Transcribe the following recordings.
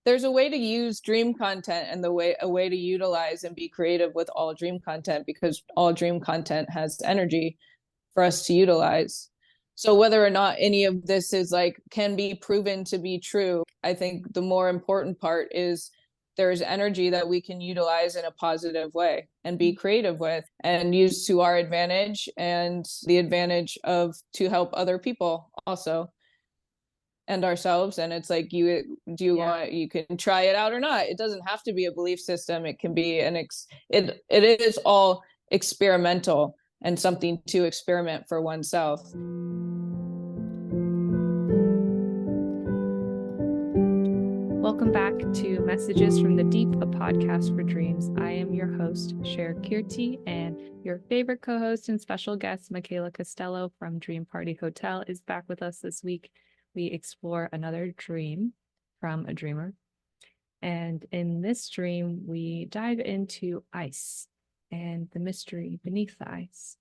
there's a way to use dream content and a way to utilize and be creative with all dream content, because all dream content has energy for us to utilize. So whether or not any of this is like can be proven to be true, I think the more important part is there's energy that we can utilize in a positive way and be creative with and use to our advantage and the advantage of to help other people also and ourselves. And it's like, you can try it out or not. It doesn't have to be a belief system. It can be it is all experimental and something to experiment for oneself. Welcome back to Messages from the Deep, a podcast for dreams. I am your host, Cher Kirti, and your favorite co-host and special guest, Michaela Costello from Dream Party Hotel, is back with us this week. We explore another dream from a dreamer. And in this dream, we dive into ice and the mystery beneath the ice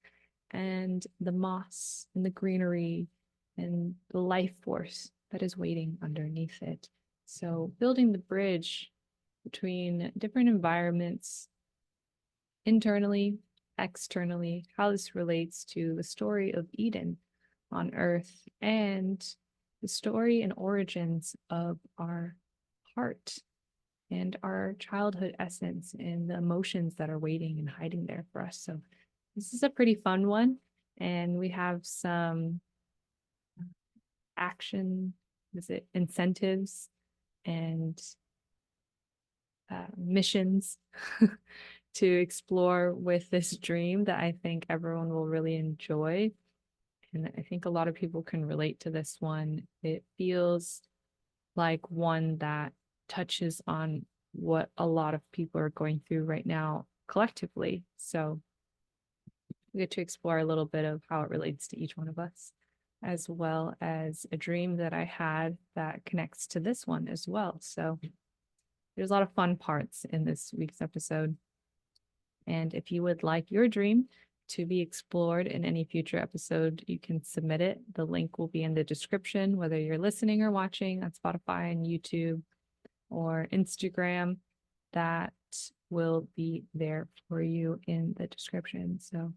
and the moss and the greenery and the life force that is waiting underneath it. So building the bridge between different environments, internally, externally, how this relates to the story of Eden on Earth and the story and origins of our heart and our childhood essence and the emotions that are waiting and hiding there for us. So this is a pretty fun one. And we have some action, incentives and missions to explore with this dream that I think everyone will really enjoy. And I think a lot of people can relate to this one. It feels like one that touches on what a lot of people are going through right now collectively. So we get to explore a little bit of how it relates to each one of us, as well as a dream that I had that connects to this one as well. So there's a lot of fun parts in this week's episode. And if you would like your dream to be explored in any future episode, you can submit it. The link will be in the description, whether you're listening or watching on Spotify and YouTube or Instagram. That will be there for you in the description. So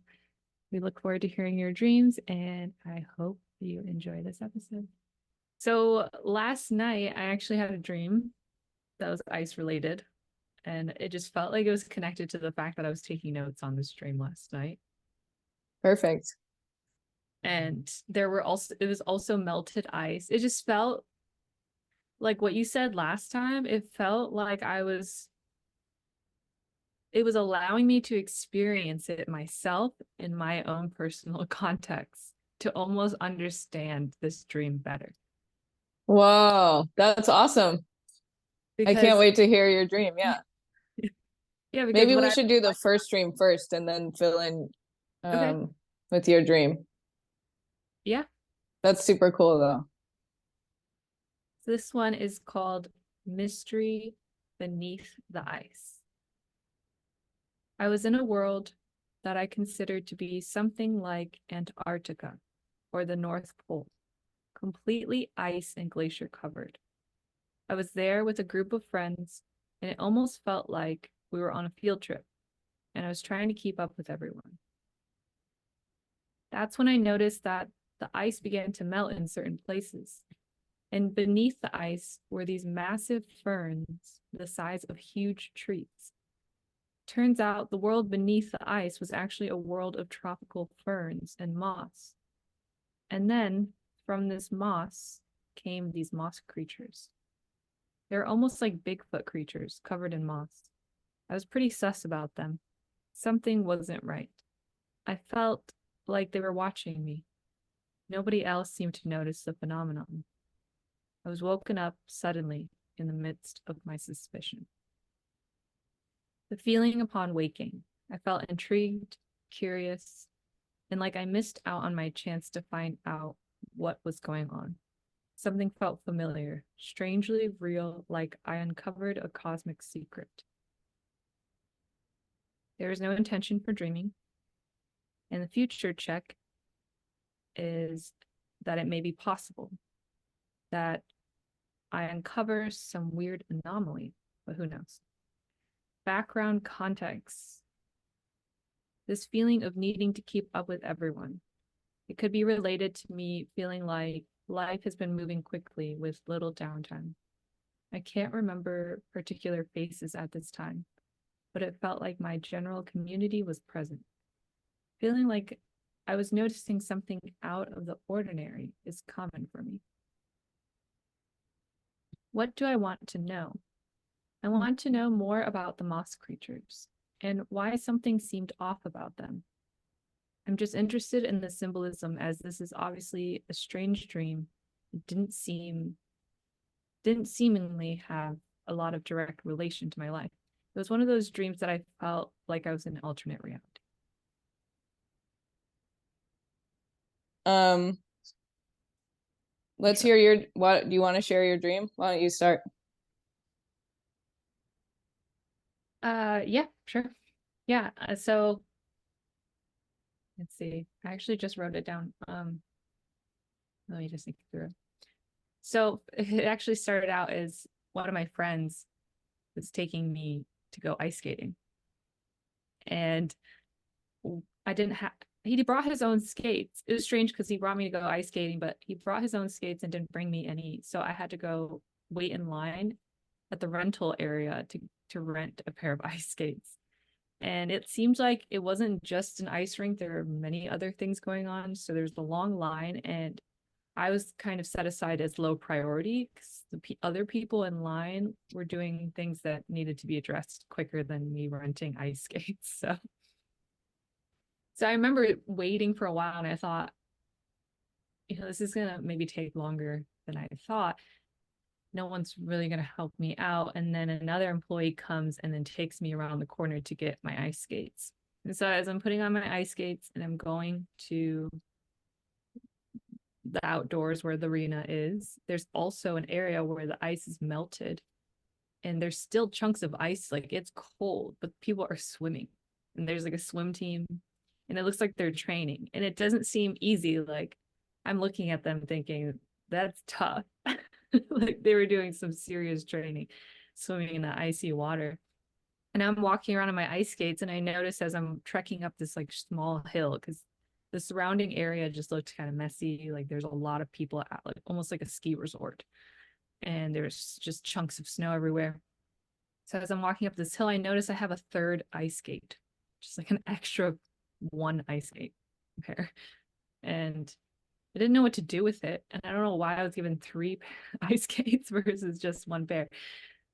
we look forward to hearing your dreams, and I hope you enjoy this episode. So last night, I actually had a dream that was ice related, and it just felt like it was connected to the fact that I was taking notes on this dream last night. Perfect. And it was also melted ice. It just felt like what you said last time. It felt like it was allowing me to experience it myself in my own personal context to almost understand this dream better. Whoa, that's awesome. I can't Because wait to hear your dream. Yeah. yeah, because Maybe what we I should do the first dream first and then fill in okay. with your dream. Yeah. That's super cool though. So this one is called Mystery Beneath the Ice. I was in a world that I considered to be something like Antarctica or the North Pole, completely ice and glacier covered. I was there with a group of friends, and it almost felt like we were on a field trip, and I was trying to keep up with everyone. That's when I noticed that the ice began to melt in certain places, and beneath the ice were these massive ferns the size of huge trees. Turns out the world beneath the ice was actually a world of tropical ferns and moss. And then from this moss came these moss creatures. They're almost like Bigfoot creatures covered in moss. I was pretty sus about them. Something wasn't right. I felt like they were watching me. Nobody else seemed to notice the phenomenon. I was woken up suddenly in the midst of my suspicion. The feeling upon waking, I felt intrigued, curious, and like I missed out on my chance to find out what was going on. Something felt familiar, strangely real, like I uncovered a cosmic secret. There is no intention for dreaming, and the future check is that it may be possible that I uncover some weird anomaly, but who knows? Background context. This feeling of needing to keep up with everyone. It could be related to me feeling like life has been moving quickly with little downtime. I can't remember particular faces at this time, but it felt like my general community was present. Feeling like I was noticing something out of the ordinary is common for me. What do I want to know? I want to know more about the moss creatures and why something seemed off about them. I'm just interested in the symbolism, as this is obviously a strange dream. It didn't seemingly have a lot of direct relation to my life. It was one of those dreams that I felt like I was in an alternate reality. Um, let's Sure. hear your, what do you want to share your dream? Why don't you start? Yeah, sure. Yeah. So let's see. I actually just wrote it down. Let me just think through. So it actually started out as one of my friends was taking me to go ice skating, and I didn't have. He brought his own skates. It was strange because he brought me to go ice skating, but he brought his own skates and didn't bring me any. So I had to go wait in line at the rental area to rent a pair of ice skates. And it seemed like it wasn't just an ice rink. There are many other things going on. So there's the long line, and I was kind of set aside as low priority because the other people in line were doing things that needed to be addressed quicker than me renting ice skates. So I remember waiting for a while, and I thought, this is gonna maybe take longer than I thought. No one's really gonna help me out. And then another employee comes and then takes me around the corner to get my ice skates. And so as I'm putting on my ice skates and I'm going to the outdoors where the arena is, there's also an area where the ice is melted and there's still chunks of ice, like it's cold, but people are swimming. And there's like a swim team and it looks like they're training. And it doesn't seem easy. Like I'm looking at them thinking, that's tough. Like they were doing some serious training, swimming in the icy water. And I'm walking around on my ice skates, and I notice as I'm trekking up this like small hill, because the surrounding area just looked kind of messy. Like there's a lot of people at like almost like a ski resort, and there's just chunks of snow everywhere. So as I'm walking up this hill, I notice I have a third ice skate, just like an extra one ice skate pair. And I didn't know what to do with it. And I don't know why I was given three ice skates versus just one pair.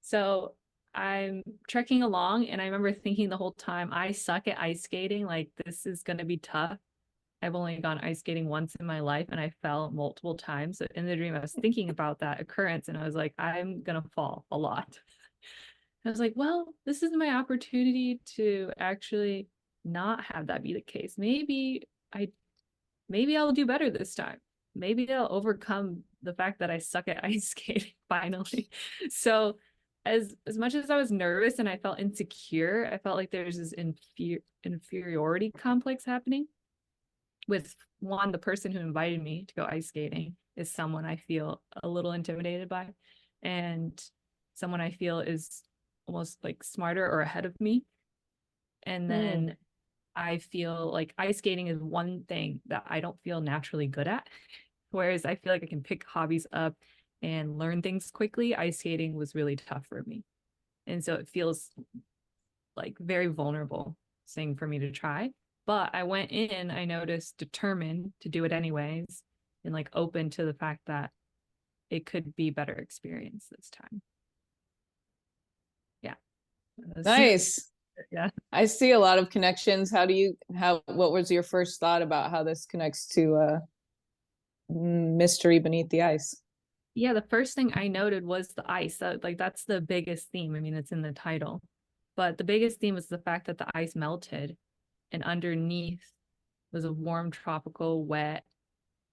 So I'm trekking along, and I remember thinking the whole time, I suck at ice skating. Like, this is going to be tough. I've only gone ice skating once in my life, and I fell multiple times. So in the dream, I was thinking about that occurrence, and I was like, I'm going to fall a lot. I was like, well, this is my opportunity to actually not have that be the case. I maybe I'll do better this time. Maybe I'll overcome the fact that I suck at ice skating finally. So as much as I was nervous and I felt insecure, I felt like there's this inferiority complex happening with one, the person who invited me to go ice skating is someone I feel a little intimidated by, and someone I feel is almost like smarter or ahead of me. And Hmm. then I feel like ice skating is one thing that I don't feel naturally good at. Whereas I feel like I can pick hobbies up and learn things quickly. Ice skating was really tough for me. And so it feels like very vulnerable thing for me to try. But I went in, I noticed determined to do it anyways, and like open to the fact that it could be better experience this time. Yeah. Nice. Yeah. I see a lot of connections. What was your first thought about how this connects to mystery beneath the ice? Yeah, the first thing I noted was the ice. That's the biggest theme. I mean, it's in the title. But the biggest theme was the fact that the ice melted and underneath was a warm, tropical, wet,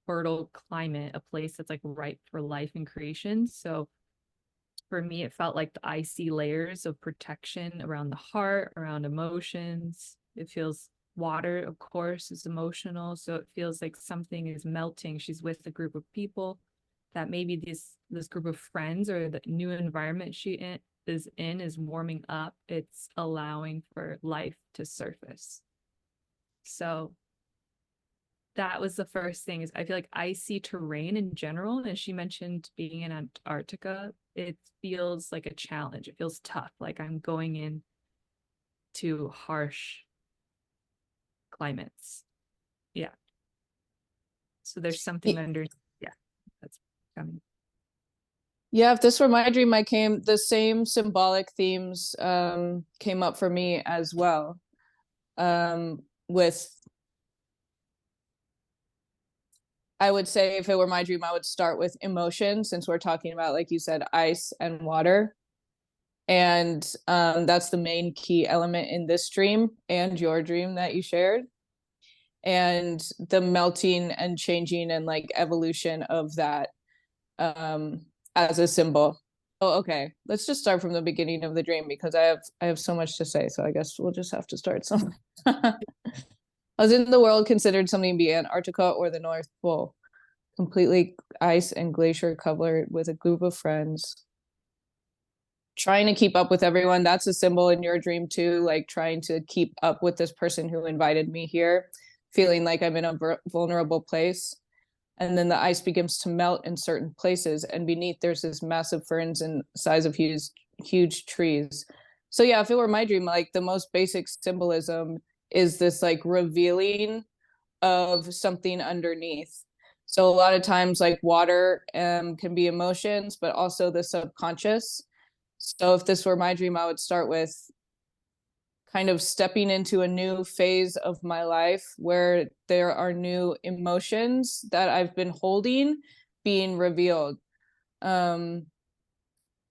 fertile climate, a place that's like ripe for life and creation. So for me, it felt like the icy layers of protection around the heart, around emotions. It feels water, of course, is emotional. So it feels like something is melting. She's with a group of people that maybe this group of friends or the new environment is in is warming up. It's allowing for life to surface. So that was the first thing. Is I feel like icy terrain in general, and she mentioned being in Antarctica, it feels like a challenge. It feels tough, like I'm going in to harsh climates. Yeah. So there's something under, yeah, that's coming. Yeah, if this were my dream, the same symbolic themes came up for me as well. With I would say if it were my dream, I would start with emotion, since we're talking about, like you said, ice and water. And that's the main key element in this dream and your dream that you shared. And the melting and changing and like evolution of that as a symbol. Oh, okay. Let's just start from the beginning of the dream, because I have so much to say. So I guess we'll just have to start somewhere. I was in the world considered something to be Antarctica or the North Pole, completely ice and glacier covered, with a group of friends. Trying to keep up with everyone. That's a symbol in your dream too, like trying to keep up with this person who invited me here, feeling like I'm in a vulnerable place. And then the ice begins to melt in certain places, and beneath there's this massive ferns and size of huge trees. So yeah, if it were my dream, like the most basic symbolism is this like revealing of something underneath. So a lot of times like water can be emotions, but also the subconscious. So if this were my dream, I would start with kind of stepping into a new phase of my life where there are new emotions that I've been holding being revealed. Um,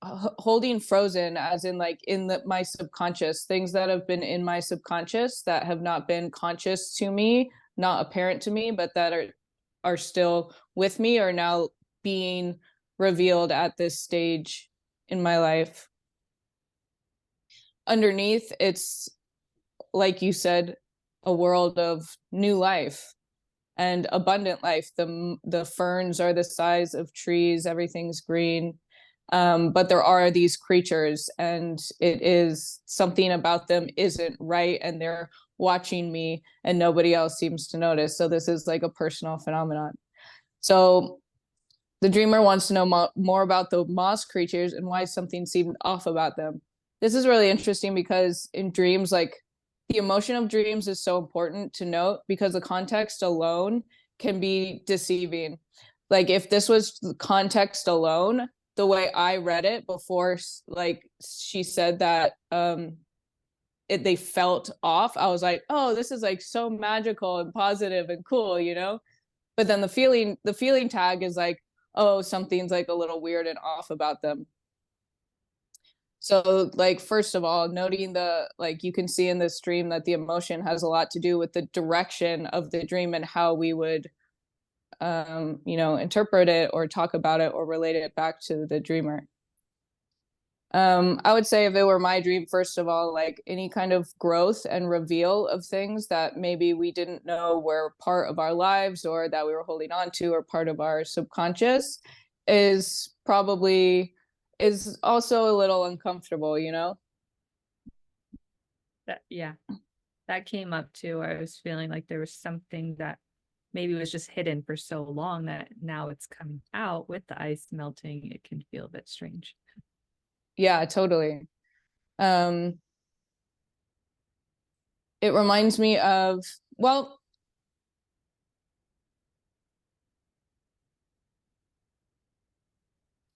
Holding frozen, as in like in my subconscious, things that have been in my subconscious that have not been conscious to me, not apparent to me, but that are still with me, are now being revealed at this stage in my life. Underneath, it's like you said, a world of new life and abundant life. The ferns are the size of trees, everything's green. But there are these creatures, and it is something about them isn't right, and they're watching me, and nobody else seems to notice. So this is like a personal phenomenon. So the dreamer wants to know more about the moss creatures and why something seemed off about them. This is really interesting because in dreams, like the emotion of dreams is so important to note, because the context alone can be deceiving. Like if this was the context alone, the way I read it before, like she said that they felt off, I was like, oh, this is like so magical and positive and cool, you know? But then the feeling tag is like, oh, something's like a little weird and off about them. So like first of all, noting the, like you can see in this dream that the emotion has a lot to do with the direction of the dream and how we would interpret it or talk about it or relate it back to the dreamer. I would say if it were my dream, first of all, like any kind of growth and reveal of things that maybe we didn't know were part of our lives or that we were holding on to or part of our subconscious is also a little uncomfortable, you know? Yeah, that came up too. I was feeling like there was something that maybe was just hidden for so long that now it's coming out with the ice melting. It can feel a bit strange. Yeah, totally. Um, it reminds me of, well,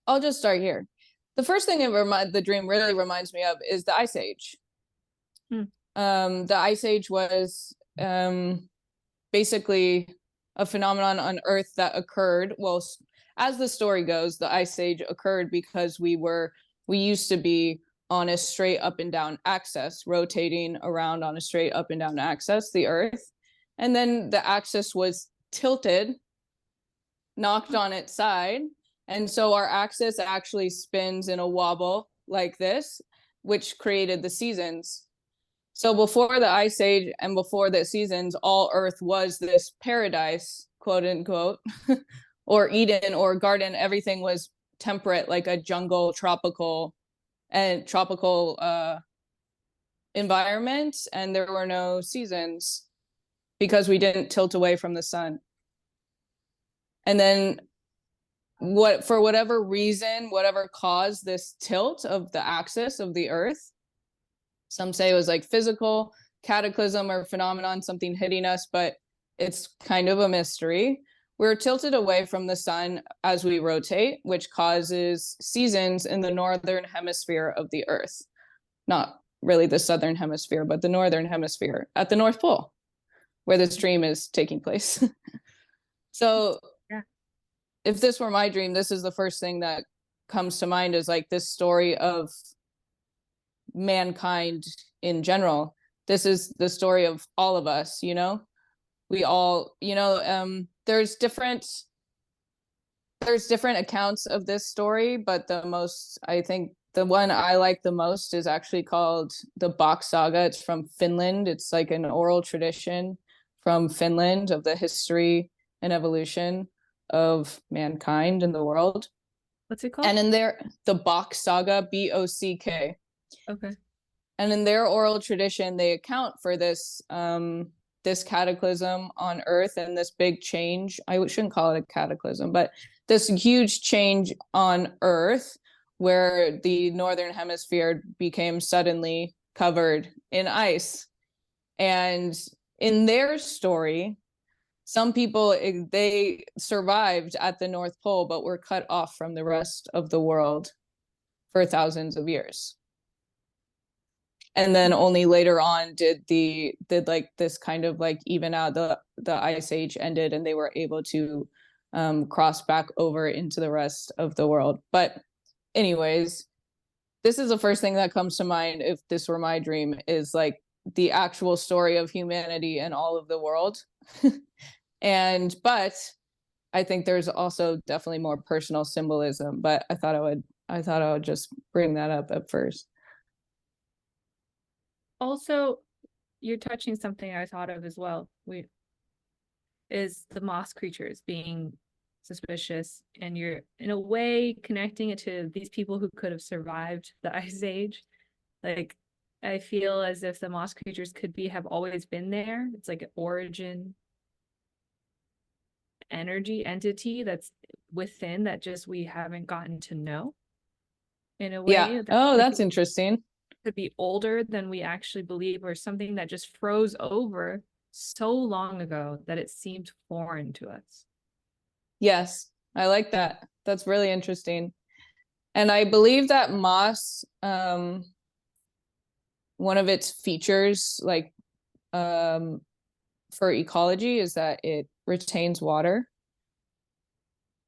I'll just start here. The first thing the dream really reminds me of is the Ice Age. Hmm. The Ice Age was basically a phenomenon on Earth that occurred. Well, as the story goes, the Ice Age occurred because we used to be on a straight up and down axis, rotating around on a straight up and down axis, the Earth. And then the axis was tilted, knocked on its side. And so our axis actually spins in a wobble like this, which created the seasons. So before the Ice Age and before the seasons, all Earth was this paradise, quote unquote, or Eden or garden, everything was temperate, like a jungle, tropical environment, and there were no seasons because we didn't tilt away from the sun. And then what, for whatever reason, whatever caused this tilt of the axis of the earth, some say it was like physical cataclysm or phenomenon, something hitting us, but it's kind of a mystery. We're tilted away from the sun as we rotate, which causes seasons in the northern hemisphere of the earth. Not really the southern hemisphere, but the northern hemisphere at the North Pole, where the stream is taking place. So Yeah. if this were my dream, this is the first thing that comes to mind, is like this story of mankind in general. This is the story of all of us, you know? We all, there's different accounts of this story, but the most, I think the one I like the most is actually called the Bach Saga. It's from Finland. It's like an oral tradition from Finland of the history and evolution of mankind in the world. What's it called? And in there, the Bach Saga, Bock. Okay. And in their oral tradition, they account for this cataclysm on Earth and this big change. I shouldn't call it a cataclysm, but this huge change on Earth where the northern hemisphere became suddenly covered in ice. And in their story, some people, they survived at the North Pole, but were cut off from the rest of the world for thousands of years. And then only later on did like this kind of like even out, the ice age ended and they were able to cross back over into the rest of the world. But anyways, this is the first thing that comes to mind if this were my dream, is like the actual story of humanity and all of the world. And but I think there's also definitely more personal symbolism, but I thought I would just bring that up at first. Also, you're touching something I thought of as well. We is the moss creatures being suspicious, and you're in a way connecting it to these people who could have survived the ice age. Like, I feel as if the moss creatures could be have always been there. It's like an origin energy entity that's within that just we haven't gotten to know in a Yeah. way that Oh, could that's be, interesting. could be older than we actually believe, or something that just froze over so long ago that it seemed foreign to us. Yes, I like that. That's really interesting. And I believe that moss, one of its features, like um, for ecology, is that it retains water.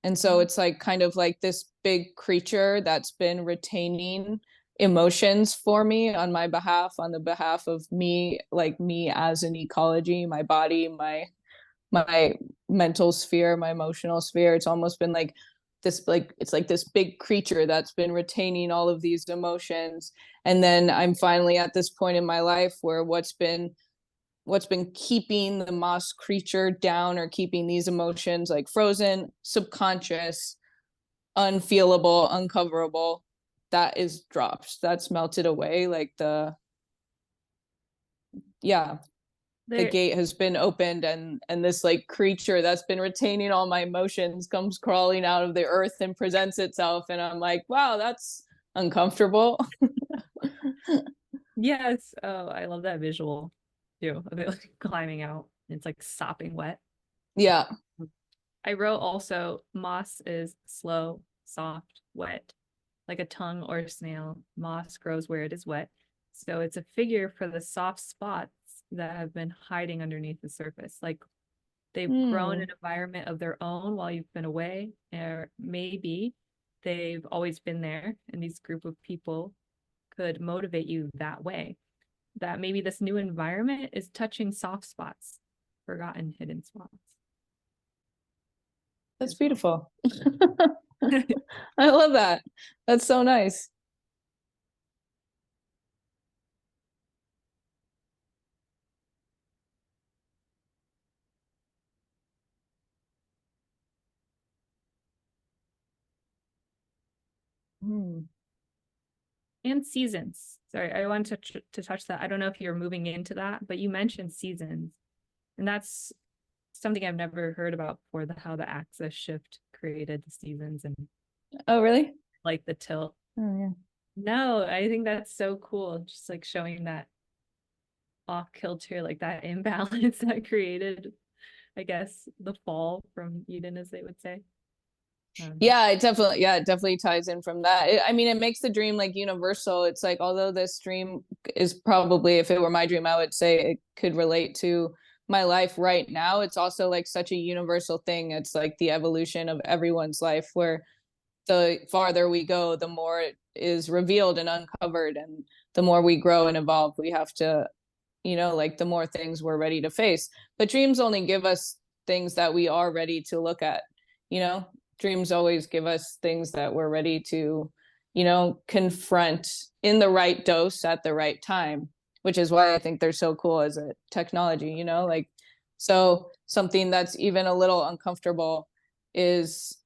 And so it's like kind of like this big creature that's been retaining emotions for me on my behalf, on the behalf of me, like me as an ecology, my body, my mental sphere, my emotional sphere. It's almost been like this, like it's like this big creature that's been retaining all of these emotions. And then I'm finally at this point in my life where what's been keeping the moss creature down, or keeping these emotions like frozen, subconscious, unfeelable, uncoverable, that is dropped. That's melted away. Like yeah, the There, gate has been opened, and this like creature that's been retaining all my emotions comes crawling out of the earth and presents itself, and I'm like, wow, that's uncomfortable. yes. Oh, I love that visual too of it like climbing out. It's like sopping wet. Yeah. I wrote also moss is slow, soft, wet, like a tongue or a snail. Moss grows where it is wet. So it's a figure for the soft spots that have been hiding underneath the surface. Like they've grown an Hmm. environment of their own while you've been away, or maybe they've always been there, and these group of people could motivate you that way. That maybe this new environment is touching soft spots, forgotten hidden spots That's as well. beautiful. I love that. That's so nice. Mm. And seasons. Sorry, I wanted to touch that. I don't know if you're moving into that, but you mentioned seasons. And that's something I've never heard about before, how the axis shift created the seasons and Oh, really? like the tilt. Oh, yeah. No, I think that's so cool. Just like showing that off kilter, like that imbalance that created, I guess, the fall from Eden, as they would say. Yeah, it definitely ties in from that. I mean, it makes the dream like universal. It's like, although this dream is probably, if it were my dream, I would say it could relate to my life right now. It's also like such a universal thing. It's like the evolution of everyone's life, where the farther we go, the more it is revealed and uncovered, and the more we grow and evolve, we have to, like the more things we're ready to face. But dreams only give us things that we are ready to look at, you know? Dreams always give us things that we're ready to, confront in the right dose at the right time, which is why I think they're so cool as a technology, like, so something that's even a little uncomfortable is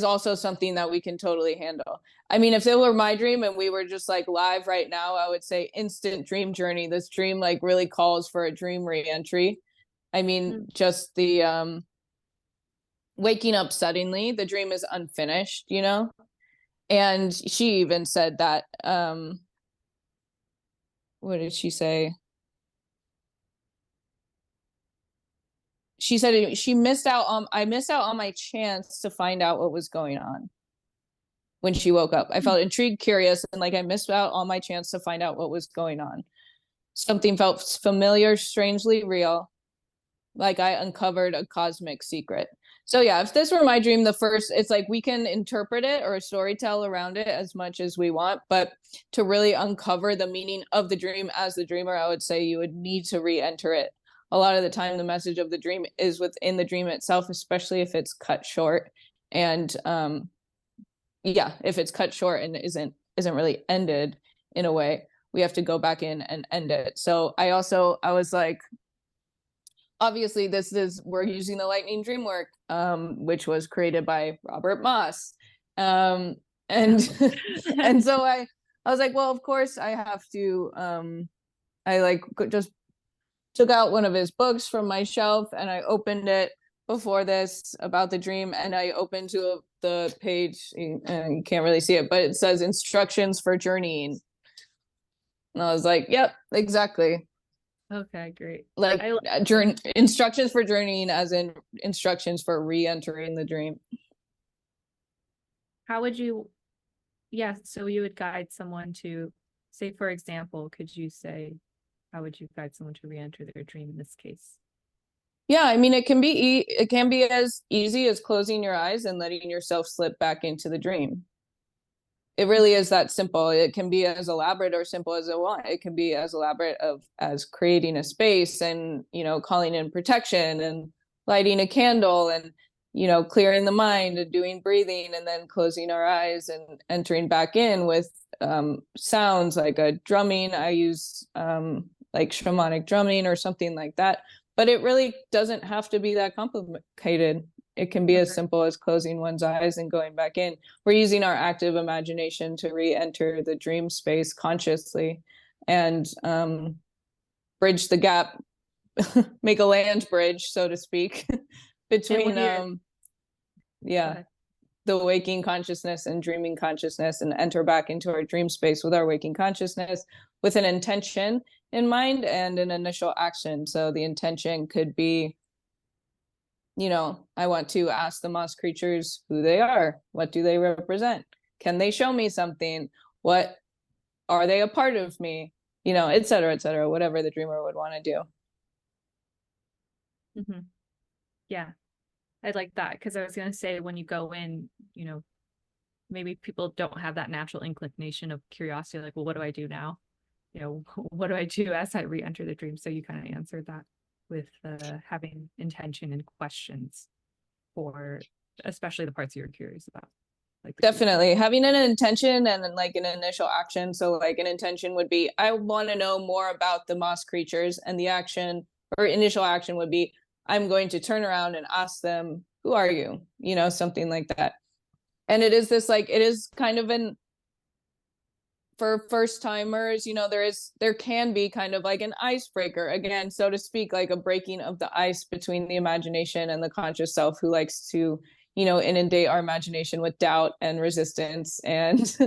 also something that we can totally handle. I mean, if it were my dream and we were just like live right now, I would say instant dream journey. This dream like really calls for a dream reentry. I mean, just the waking up suddenly, the dream is unfinished, And she even said that what did she say? She said she missed out on I missed out on my chance to find out what was going on when she woke up. I felt intrigued, curious, and like I missed out on my chance to find out what was going on. Something felt familiar, strangely real, like I uncovered a cosmic secret. So yeah, if this were my dream, it's like we can interpret it or storytell around it as much as we want, but to really uncover the meaning of the dream as the dreamer, I would say you would need to re-enter it. A lot of the time, the message of the dream is within the dream itself, especially if it's cut short. And yeah, if it's cut short and isn't really ended in a way, we have to go back in and end it. So I was like, obviously we're using the lightning dream work, which was created by Robert Moss, and and so I was like, well, of course I have to. I like just took out one of his books from my shelf and I opened it before this about the dream, and I opened to the page, and you can't really see it, but it says instructions for journeying, and I was like, yep, exactly. Okay, great. Like instructions for journeying, as in instructions for re-entering the dream. How would you, yeah, so you would guide someone to, say, for example, could you say, how would you guide someone to re-enter their dream in this case? Yeah, I mean, it can be as easy as closing your eyes and letting yourself slip back into the dream. It really is that simple. It can be as elaborate or simple as it want. It can be as elaborate as creating a space and, calling in protection and lighting a candle and, clearing the mind and doing breathing and then closing our eyes and entering back in with sounds like a drumming. I use like shamanic drumming or something like that. But it really doesn't have to be that complicated. It can be as simple as closing one's eyes and going back in. We're using our active imagination to re-enter the dream space consciously and bridge the gap, make a land bridge, so to speak, between the waking consciousness and dreaming consciousness, and enter back into our dream space with our waking consciousness with an intention in mind and an initial action. So the intention could be, I want to ask the moss creatures who they are. What do they represent? Can they show me something? What are they a part of me? Et cetera, whatever the dreamer would want to do. Mm-hmm. Yeah, I like that, because I was going to say, when you go in, maybe people don't have that natural inclination of curiosity, like, well, what do I do now? What do I do as I re-enter the dream? So you kind of answered that with having intention and questions for especially the parts you're curious about. Like definitely having an intention and then like an initial action. So like an intention would be, I want to know more about the moss creatures, and the action or initial action would be, I'm going to turn around and ask them, who are you? Something like that. And it is this like, it is kind of an for first timers, there can be kind of like an icebreaker, again, so to speak, like a breaking of the ice between the imagination and the conscious self, who likes to, inundate our imagination with doubt and resistance and,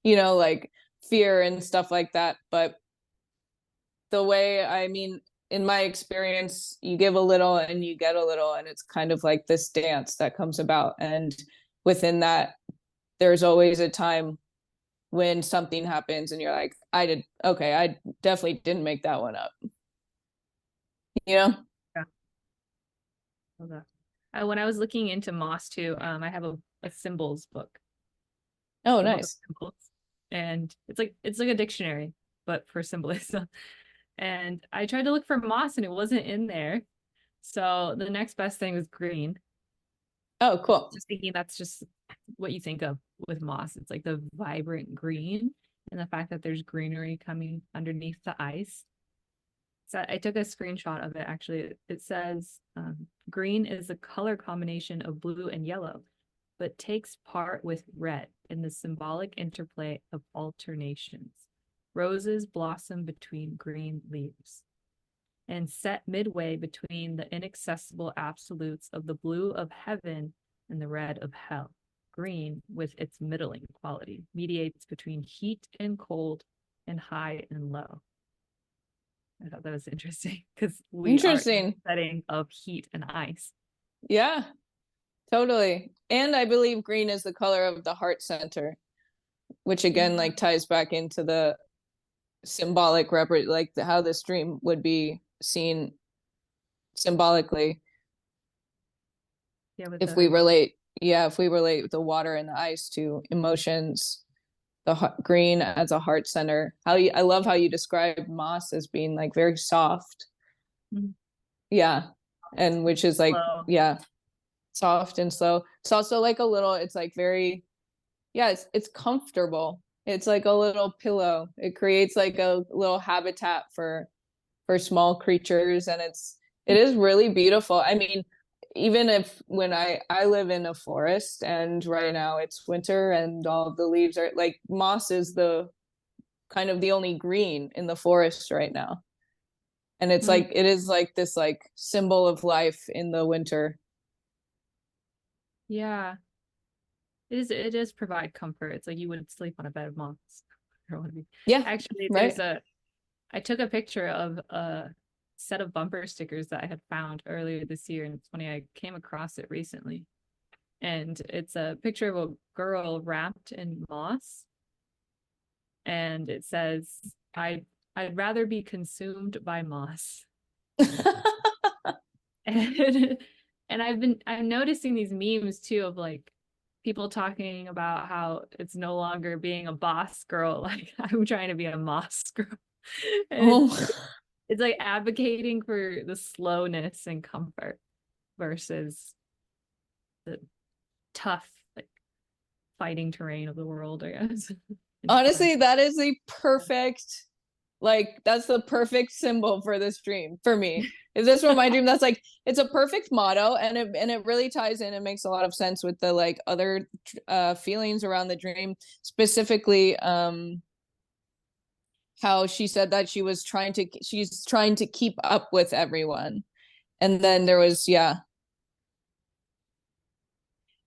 like fear and stuff like that. But the way, I mean, in my experience, you give a little and you get a little, and it's kind of like this dance that comes about. And within that, there's always a time when something happens and you're like, I definitely didn't make that one up. You know? Yeah. Love that. When I was looking into moss too, I have a symbols book, Oh, a book of nice. symbols, and it's like a dictionary, but for symbolism. And I tried to look for moss and it wasn't in there. So the next best thing was green. Oh, cool. Just thinking that's just what you think of with moss. It's like the vibrant green and the fact that there's greenery coming underneath the ice. So I took a screenshot of it actually. It says green is a color combination of blue and yellow, but takes part with red in the symbolic interplay of alternations. Roses blossom between green leaves and set midway between the inaccessible absolutes of the blue of heaven and the red of hell. Green, with its middling quality, mediates between heat and cold and high and low. I thought that was interesting because we are in Interesting. a setting of heat and ice. Yeah, totally. And I believe green is the color of the heart center, which again, Yeah. like ties back into the symbolic like how this dream would be seen symbolically. Yeah, with If we the relate, yeah, if we relate the water and the ice to emotions, the green as a heart center. I love how you described moss as being like very soft. Mhm. Yeah. And which is like, Slow. yeah, soft and slow. It's also like a little, it's like very, yeah, it's comfortable. It's like a little pillow. It creates like a little habitat for small creatures, and it is really beautiful. I mean, even if when I live in a forest and right now it's winter and all of the leaves are like, moss is the kind of the only green in the forest right now, and it's Mm. like it is like this like symbol of life in the winter. Yeah, it does provide comfort. It's like you wouldn't sleep on a bed of moss. Yeah, Actually, right. I took a picture of a set of bumper stickers that I had found earlier this year, and it's funny, I came across it recently. And it's a picture of a girl wrapped in moss, and it says, I'd rather be consumed by moss. And I'm noticing these memes too of like people talking about how it's no longer being a boss girl, like I'm trying to be a moss girl. And Oh, it's like advocating for the slowness and comfort versus the tough, like fighting terrain of the world, I guess. Inspired. honestly, that is a perfect, like that's the perfect symbol for this dream for me. Is this for my dream? That's like it's a perfect motto, and it really ties in and makes a lot of sense with the like other feelings around the dream, specifically how she said that she's trying to keep up with everyone. And then there was, yeah,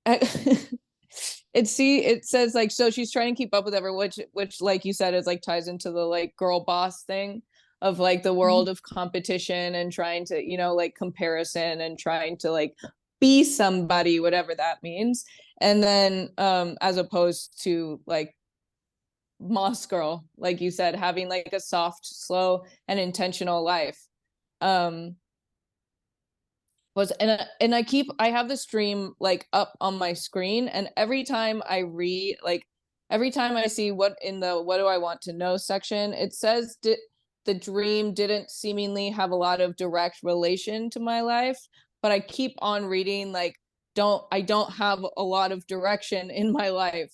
it says like, so she's trying to keep up with everyone, which like you said is like ties into the like girl boss thing of like the world of competition and trying to, like comparison and trying to like be somebody, whatever that means. And then as opposed to like moss girl, like you said, having like a soft, slow and intentional life. um was and I have this dream like up on my screen, and every time I read, like every time I see what in the what do I want to know section, it says the dream didn't seemingly have a lot of direct relation to my life, but I keep on reading like I don't have a lot of direction in my life.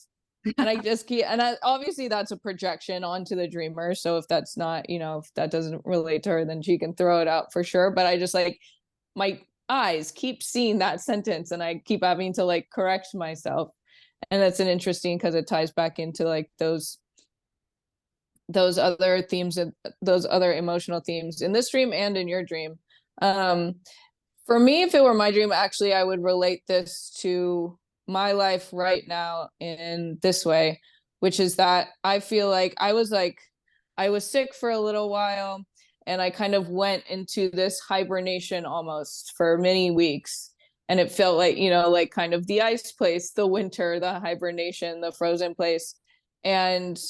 And I just keep, and obviously that's a projection onto the dreamer, so if that's not, if that doesn't relate to her, then she can throw it out for sure. But I just like, my eyes keep seeing that sentence and I keep having to like correct myself. And that's an interesting, because it ties back into like those those other themes and those other emotional themes in this dream and in your dream. Um, for me, if it were my dream, actually, I would relate this to my life right now in this way, which is that I feel like I was sick for a little while and I kind of went into this hibernation almost for many weeks. And it felt like, like kind of the ice place, the winter, the hibernation, the frozen place. And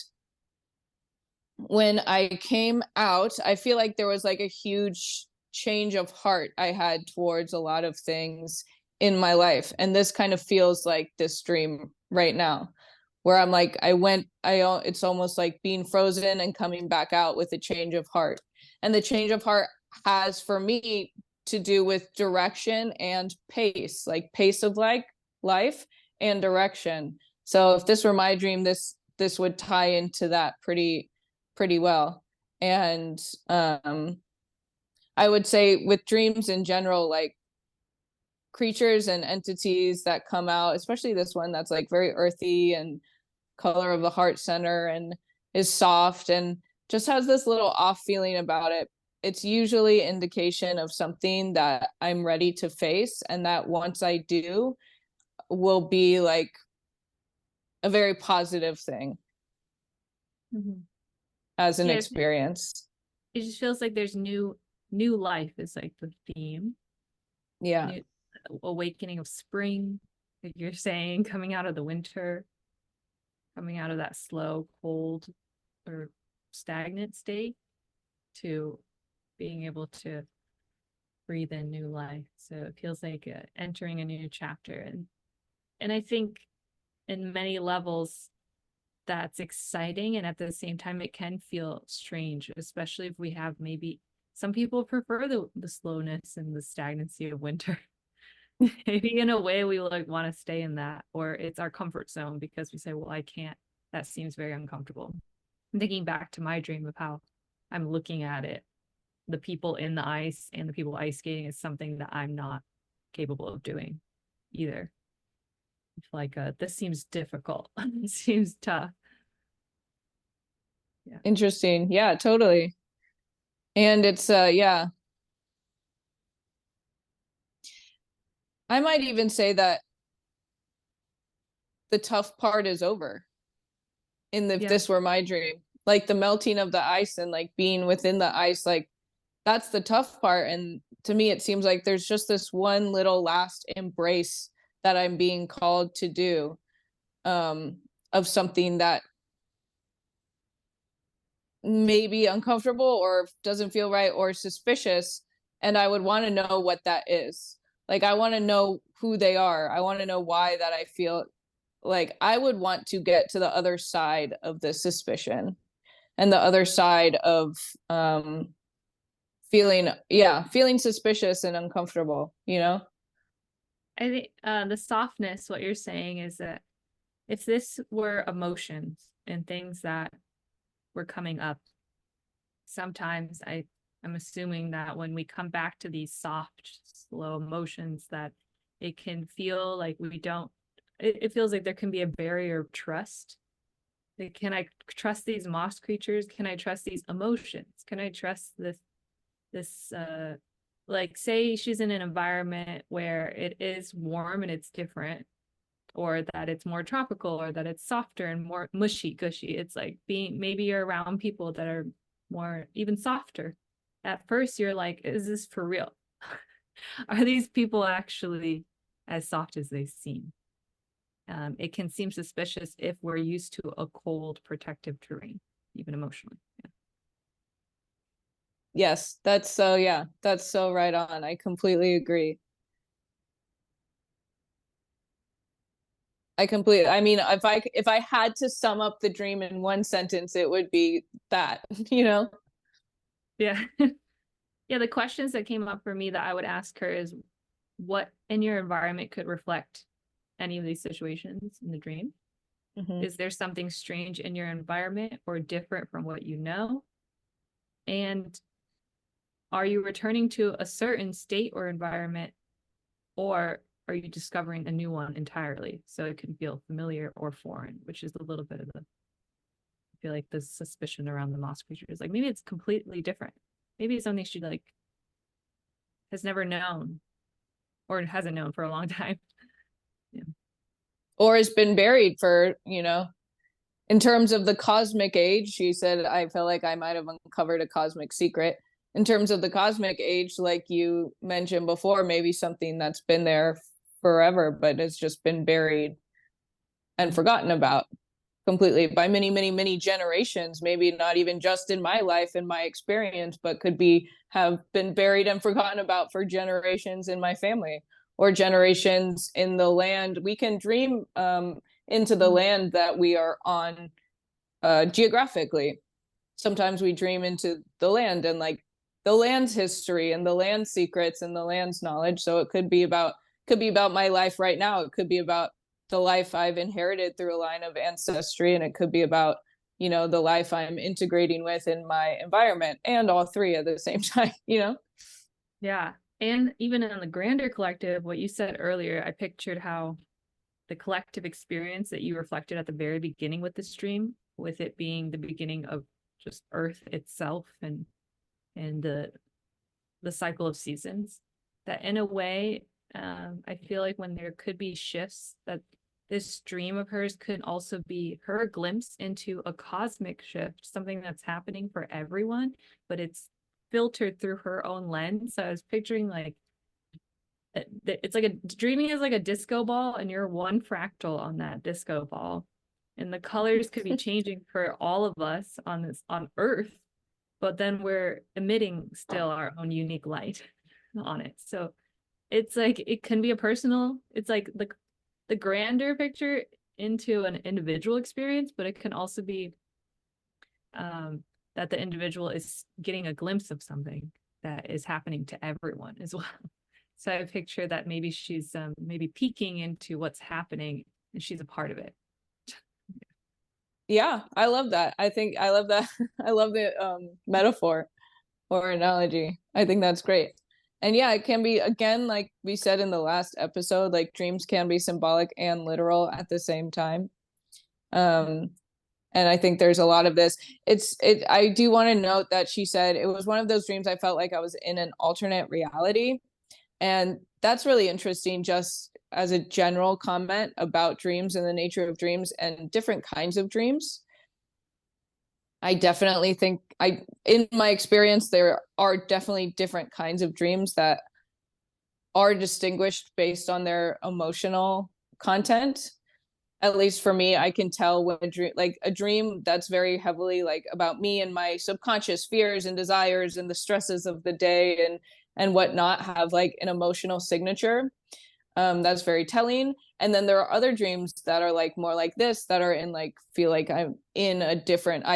when I came out, I feel like there was like a huge change of heart I had towards a lot of things in my life. And this kind of feels like this dream right now, where I'm like, it's almost like being frozen and coming back out with a change of heart. And the change of heart has for me to do with direction and pace, like pace of like life and direction. So if this were my dream, this would tie into that pretty well. And I would say with dreams in general, like creatures and entities that come out, especially this one that's like very earthy and color of the heart center and is soft and just has this little off feeling about it. It's usually indication of something that I'm ready to face, and that once I do, will be like a very positive thing Mhm. as an Yeah, experience. it just feels like there's new life is like the theme. Yeah. New awakening of spring, like you're saying, coming out of the winter, coming out of that slow, cold, or stagnant state to being able to breathe in new life. So it feels like entering a new chapter, and I think in many levels that's exciting, and at the same time it can feel strange, especially if we have maybe some people prefer the slowness and the stagnancy of winter. Maybe in a way we like want to stay in that, or it's our comfort zone because we say, well, I can't, that seems very uncomfortable. I'm thinking back to my dream of how I'm looking at it, the people in the ice and the people ice skating is something that I'm not capable of doing either. It's like this seems difficult. It seems tough. Yeah. Interesting. Yeah, totally. And it's yeah. I might even say that the tough part is over in the, if Yeah. this were my dream. Like the melting of the ice and like being within the ice, like that's the tough part. And to me, it seems like there's just this one little last embrace that I'm being called to do, um, of something that may be uncomfortable or doesn't feel right or suspicious. And I would want to know what that is. Like, I want to know who they are. I want to know why that I feel like I would want to get to the other side of the suspicion and the other side of feeling suspicious and uncomfortable, you know? I think the softness, what you're saying is that if this were emotions and things that were coming up, sometimes I'm assuming that when we come back to these soft, slow emotions, that it can feel like we don't, it feels like there can be a barrier of trust. Like, can I trust these moss creatures? Can I trust these emotions? Can I trust this like say she's in an environment where it is warm and it's different, or that it's more tropical, or that it's softer and more mushy gushy. It's like being, maybe you're around people that are more even softer. At first you're like, is this for real? Are these people actually as soft as they seem? It can seem suspicious if we're used to a cold protective terrain, even emotionally. Yeah. Yes, that's so right on. I completely agree. I mean, if I had to sum up the dream in one sentence, it would be that, you know? Yeah. Yeah, the questions that came up for me that I would ask her is, what in your environment could reflect any of these situations in the dream? Mm-hmm. Is there something strange in your environment or different from what you know? And are you returning to a certain state or environment, or are you discovering a new one entirely? So it can feel familiar or foreign, which is a little bit of the feel like the suspicion around the moss creature is like, maybe it's completely different. Maybe it's something she like has never known or hasn't known for a long time. Yeah. Or has been buried for, in terms of the cosmic age. She said, I feel like I might have uncovered a cosmic secret. In terms of the cosmic age, like you mentioned before, maybe something that's been there forever, but has just been buried and forgotten about completely by many, many, many generations. Maybe not even just in my life and my experience, but could be have been buried and forgotten about for generations in my family or generations in the land. We can dream into the land that we are on geographically. Sometimes we dream into the land and like the land's history and the land's secrets and the land's knowledge. So it could be about my life right now. It could be about the life I've inherited through a line of ancestry, and it could be about the life I'm integrating with in my environment, and all three at the same time. Yeah. And even in the grander collective, what you said earlier, I pictured how the collective experience that you reflected at the very beginning with the stream, with it being the beginning of just Earth itself and the cycle of seasons, that in a way, I feel like when there could be shifts, that this dream of hers could also be her glimpse into a cosmic shift, something that's happening for everyone, but it's filtered through her own lens. So I was picturing like it's like dreaming is like a disco ball, and you're one fractal on that disco ball, and the colors could be changing for all of us on Earth, but then we're emitting still our own unique light on it. So it's like it can be a personal, it's like the grander picture into an individual experience, but it can also be that the individual is getting a glimpse of something that is happening to everyone as well. So I picture that maybe she's maybe peeking into what's happening and she's a part of it. Yeah, I love that. I love that. I love the metaphor or analogy. I think that's great. And yeah, it can be, again, like we said in the last episode, like dreams can be symbolic and literal at the same time. And I think there's a lot of this. I do want to note that she said it was one of those dreams I felt like I was in an alternate reality. And that's really interesting, just as a general comment about dreams and the nature of dreams and different kinds of dreams. I definitely think in my experience, there are definitely different kinds of dreams that are distinguished based on their emotional content. At least for me, I can tell when a dream that's very heavily like about me and my subconscious fears and desires and the stresses of the day and whatnot have like an emotional signature. That's very telling. And then there are other dreams that are like more like this, that are in like feel like I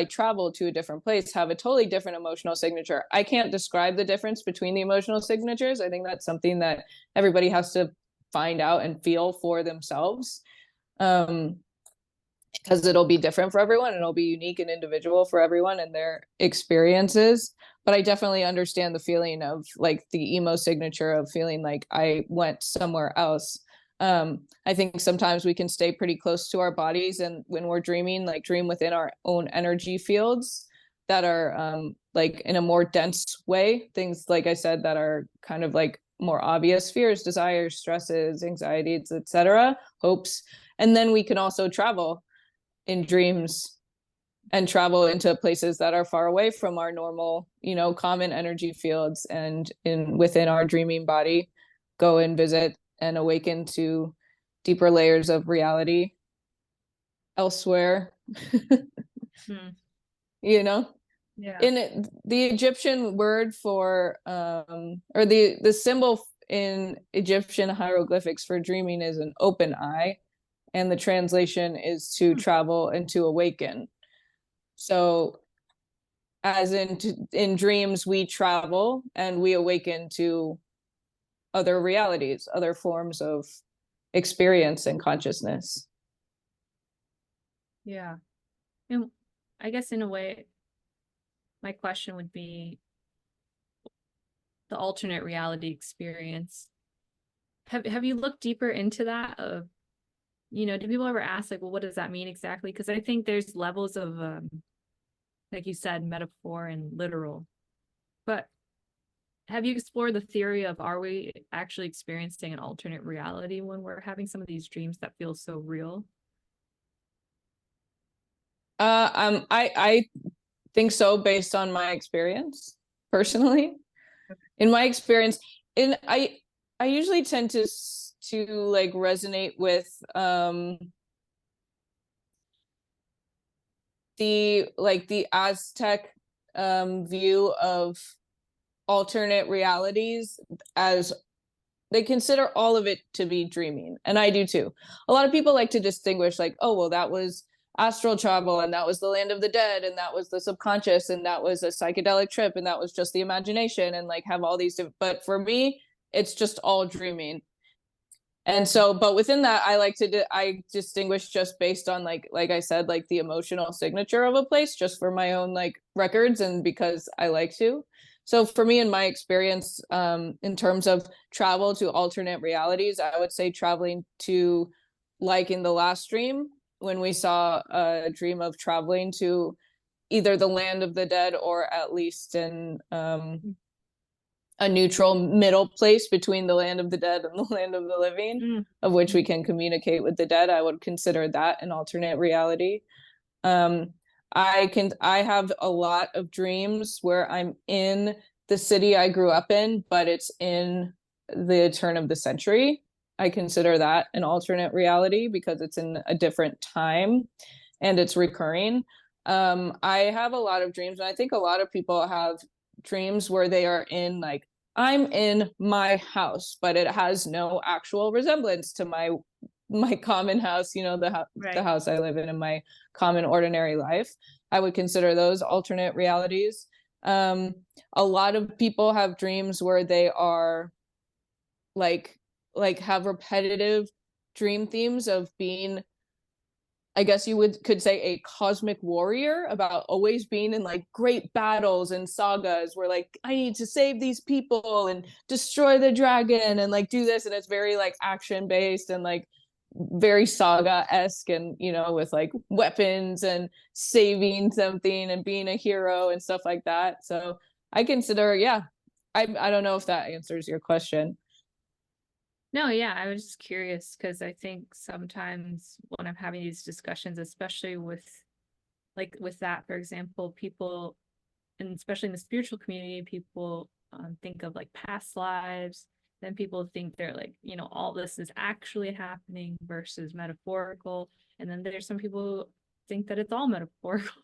travel to a different place, have a totally different emotional signature. I can't describe the difference between the emotional signatures. I think that's something that everybody has to find out and feel for themselves. Because it'll be different for everyone and it'll be unique and individual for everyone and their experiences. But I definitely understand the feeling of like the emo signature of feeling like I went somewhere else. I think sometimes we can stay pretty close to our bodies, and when we're dreaming, like dream within our own energy fields that are like in a more dense way, things like I said that are kind of like more obvious fears, desires, stresses, anxieties, etc., hopes. And then we can also travel in dreams and travel into places that are far away from our normal, common energy fields, and within our dreaming body, go and visit and awaken to deeper layers of reality elsewhere. Hmm. Yeah. In it, the Egyptian word for or the symbol in Egyptian hieroglyphics for dreaming is an open eye, and the translation is to travel and to awaken. So as in dreams, we travel and we awaken to other realities, other forms of experience and consciousness. Yeah. And I guess in a way, my question would be the alternate reality experience. Have you looked deeper into that do people ever ask like, well, what does that mean exactly? Because I think there's levels of like you said, metaphor and literal. But have you explored the theory of, are we actually experiencing an alternate reality when we're having some of these dreams that feel so real? I think so based on my experience personally. In my experience, in I usually tend to like resonate with the Aztec view of alternate realities, as they consider all of it to be dreaming, and I do too. A lot of people like to distinguish, like, oh well, that was astral travel, and that was the land of the dead, and that was the subconscious, and that was a psychedelic trip, and that was just the imagination, and like have all these but for me it's just all dreaming. And so, but within that, I like to I distinguish just based on like I said, like the emotional signature of a place, just for my own like records, and because I like to. So for me, in my experience, in terms of travel to alternate realities, I would say traveling to, like in the last dream, when we saw a dream of traveling to either the land of the dead, or at least in a neutral middle place between the land of the dead and the land of the living, of which we can communicate with the dead. I would consider that an alternate reality. um I have a lot of dreams where I'm in the city I grew up in, but it's in the turn of the century. I consider that an alternate reality because it's in a different time and it's recurring. I have a lot of dreams, and I think a lot of people have dreams where they are in, like, I'm in my house, but it has no actual resemblance to my common house, the Right. house I live in my common ordinary life. I would consider those alternate realities. Um, a lot of people have dreams where they are like have repetitive dream themes of being, I guess you could say, a cosmic warrior, about always being in like great battles and sagas where like I need to save these people and destroy the dragon and like do this, and it's very like action based and like very saga-esque, and with like weapons and saving something and being a hero and stuff like that. So I consider, yeah, I don't know if that answers your question. No, yeah, I was just curious because I think sometimes when I'm having these discussions, especially with that, for example, people, and especially in the spiritual community, people think of like past lives. Then people think they're like, all this is actually happening versus metaphorical. And then there's some people who think that it's all metaphorical,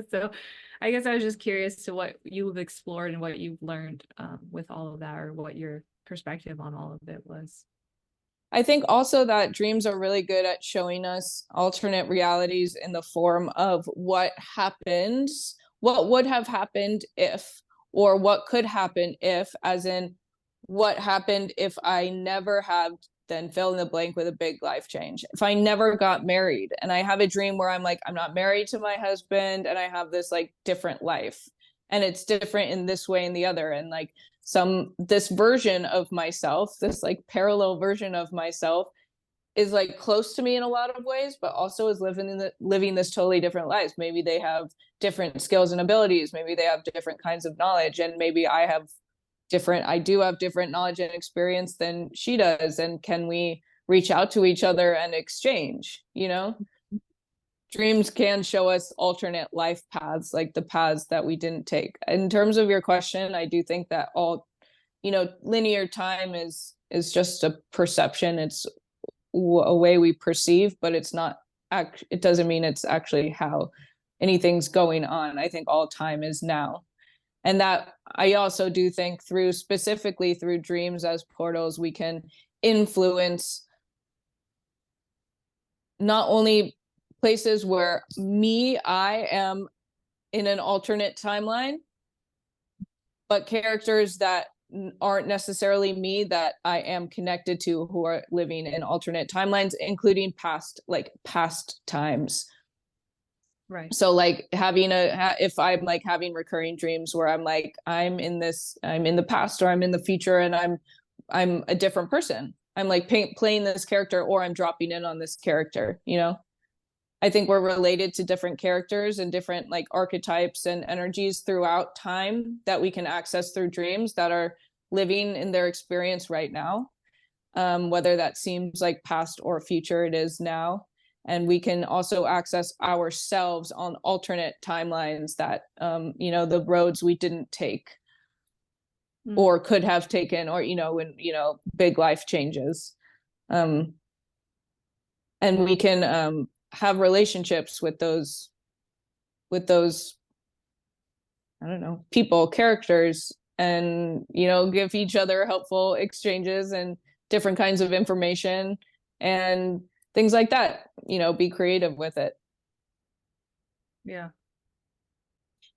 So I guess I was just curious to what you've explored and what you've learned with all of that, or what your perspective on all of it was. I think also that dreams are really good at showing us alternate realities in the form of what happens, what would have happened if, or what could happen if, as in what happened if I never had, then fill in the blank with a big life change. If I never got married, and I have a dream where I'm like, I'm not married to my husband, and I have this like different life, and it's different in this way and the other, and like this version of myself, this like parallel version of myself, is like close to me in a lot of ways, but also is living this totally different lives. Maybe they have different skills and abilities, maybe they have different kinds of knowledge, and maybe I do have different knowledge and experience than she does, and can we reach out to each other and exchange? Dreams can show us alternate life paths, like the paths that we didn't take. In terms of your question, I do think that linear time is just a perception. It's a way we perceive, but it doesn't mean it's actually how anything's going on. I think all time is now. And that, I also do think, specifically through dreams as portals, we can influence not only places where I am in an alternate timeline, but characters that aren't necessarily me, that I am connected to, who are living in alternate timelines, including past times. Right. So like if I'm like having recurring dreams where I'm like, I'm in the past or I'm in the future, and I'm a different person. I'm like playing this character, or I'm dropping in on this character. I think we're related to different characters and different like archetypes and energies throughout time that we can access through dreams that are living in their experience right now. Whether that seems like past or future, it is now. And we can also access ourselves on alternate timelines that, the roads we didn't take or could have taken, or, when, big life changes. And we can have relationships with those, I don't know, people, characters, and, give each other helpful exchanges and different kinds of information and things like that, be creative with it. Yeah.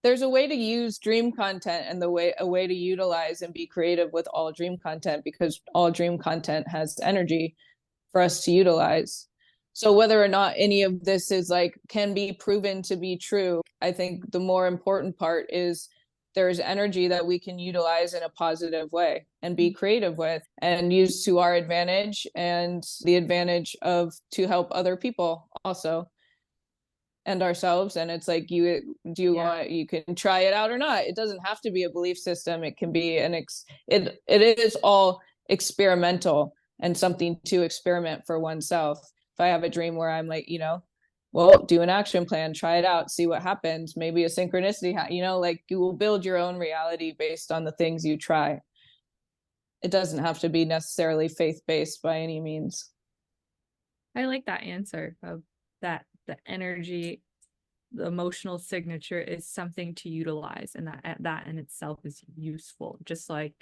There's a way to use dream content and a way to utilize and be creative with all dream content, because all dream content has energy for us to utilize. So whether or not any of this is like can be proven to be true, I think the more important part is there's energy that we can utilize in a positive way and be creative with and use to our advantage and the advantage of to help other people also and ourselves. And it's like, you can try it out or not. It doesn't have to be a belief system. It can be it is all experimental and something to experiment for oneself. If I have a dream where I'm like, well, do an action plan, try it out, see what happens. Maybe a synchronicity, like you will build your own reality based on the things you try. It doesn't have to be necessarily faith-based by any means. I like that answer of that the energy, the emotional signature is something to utilize, and that in itself is useful, just like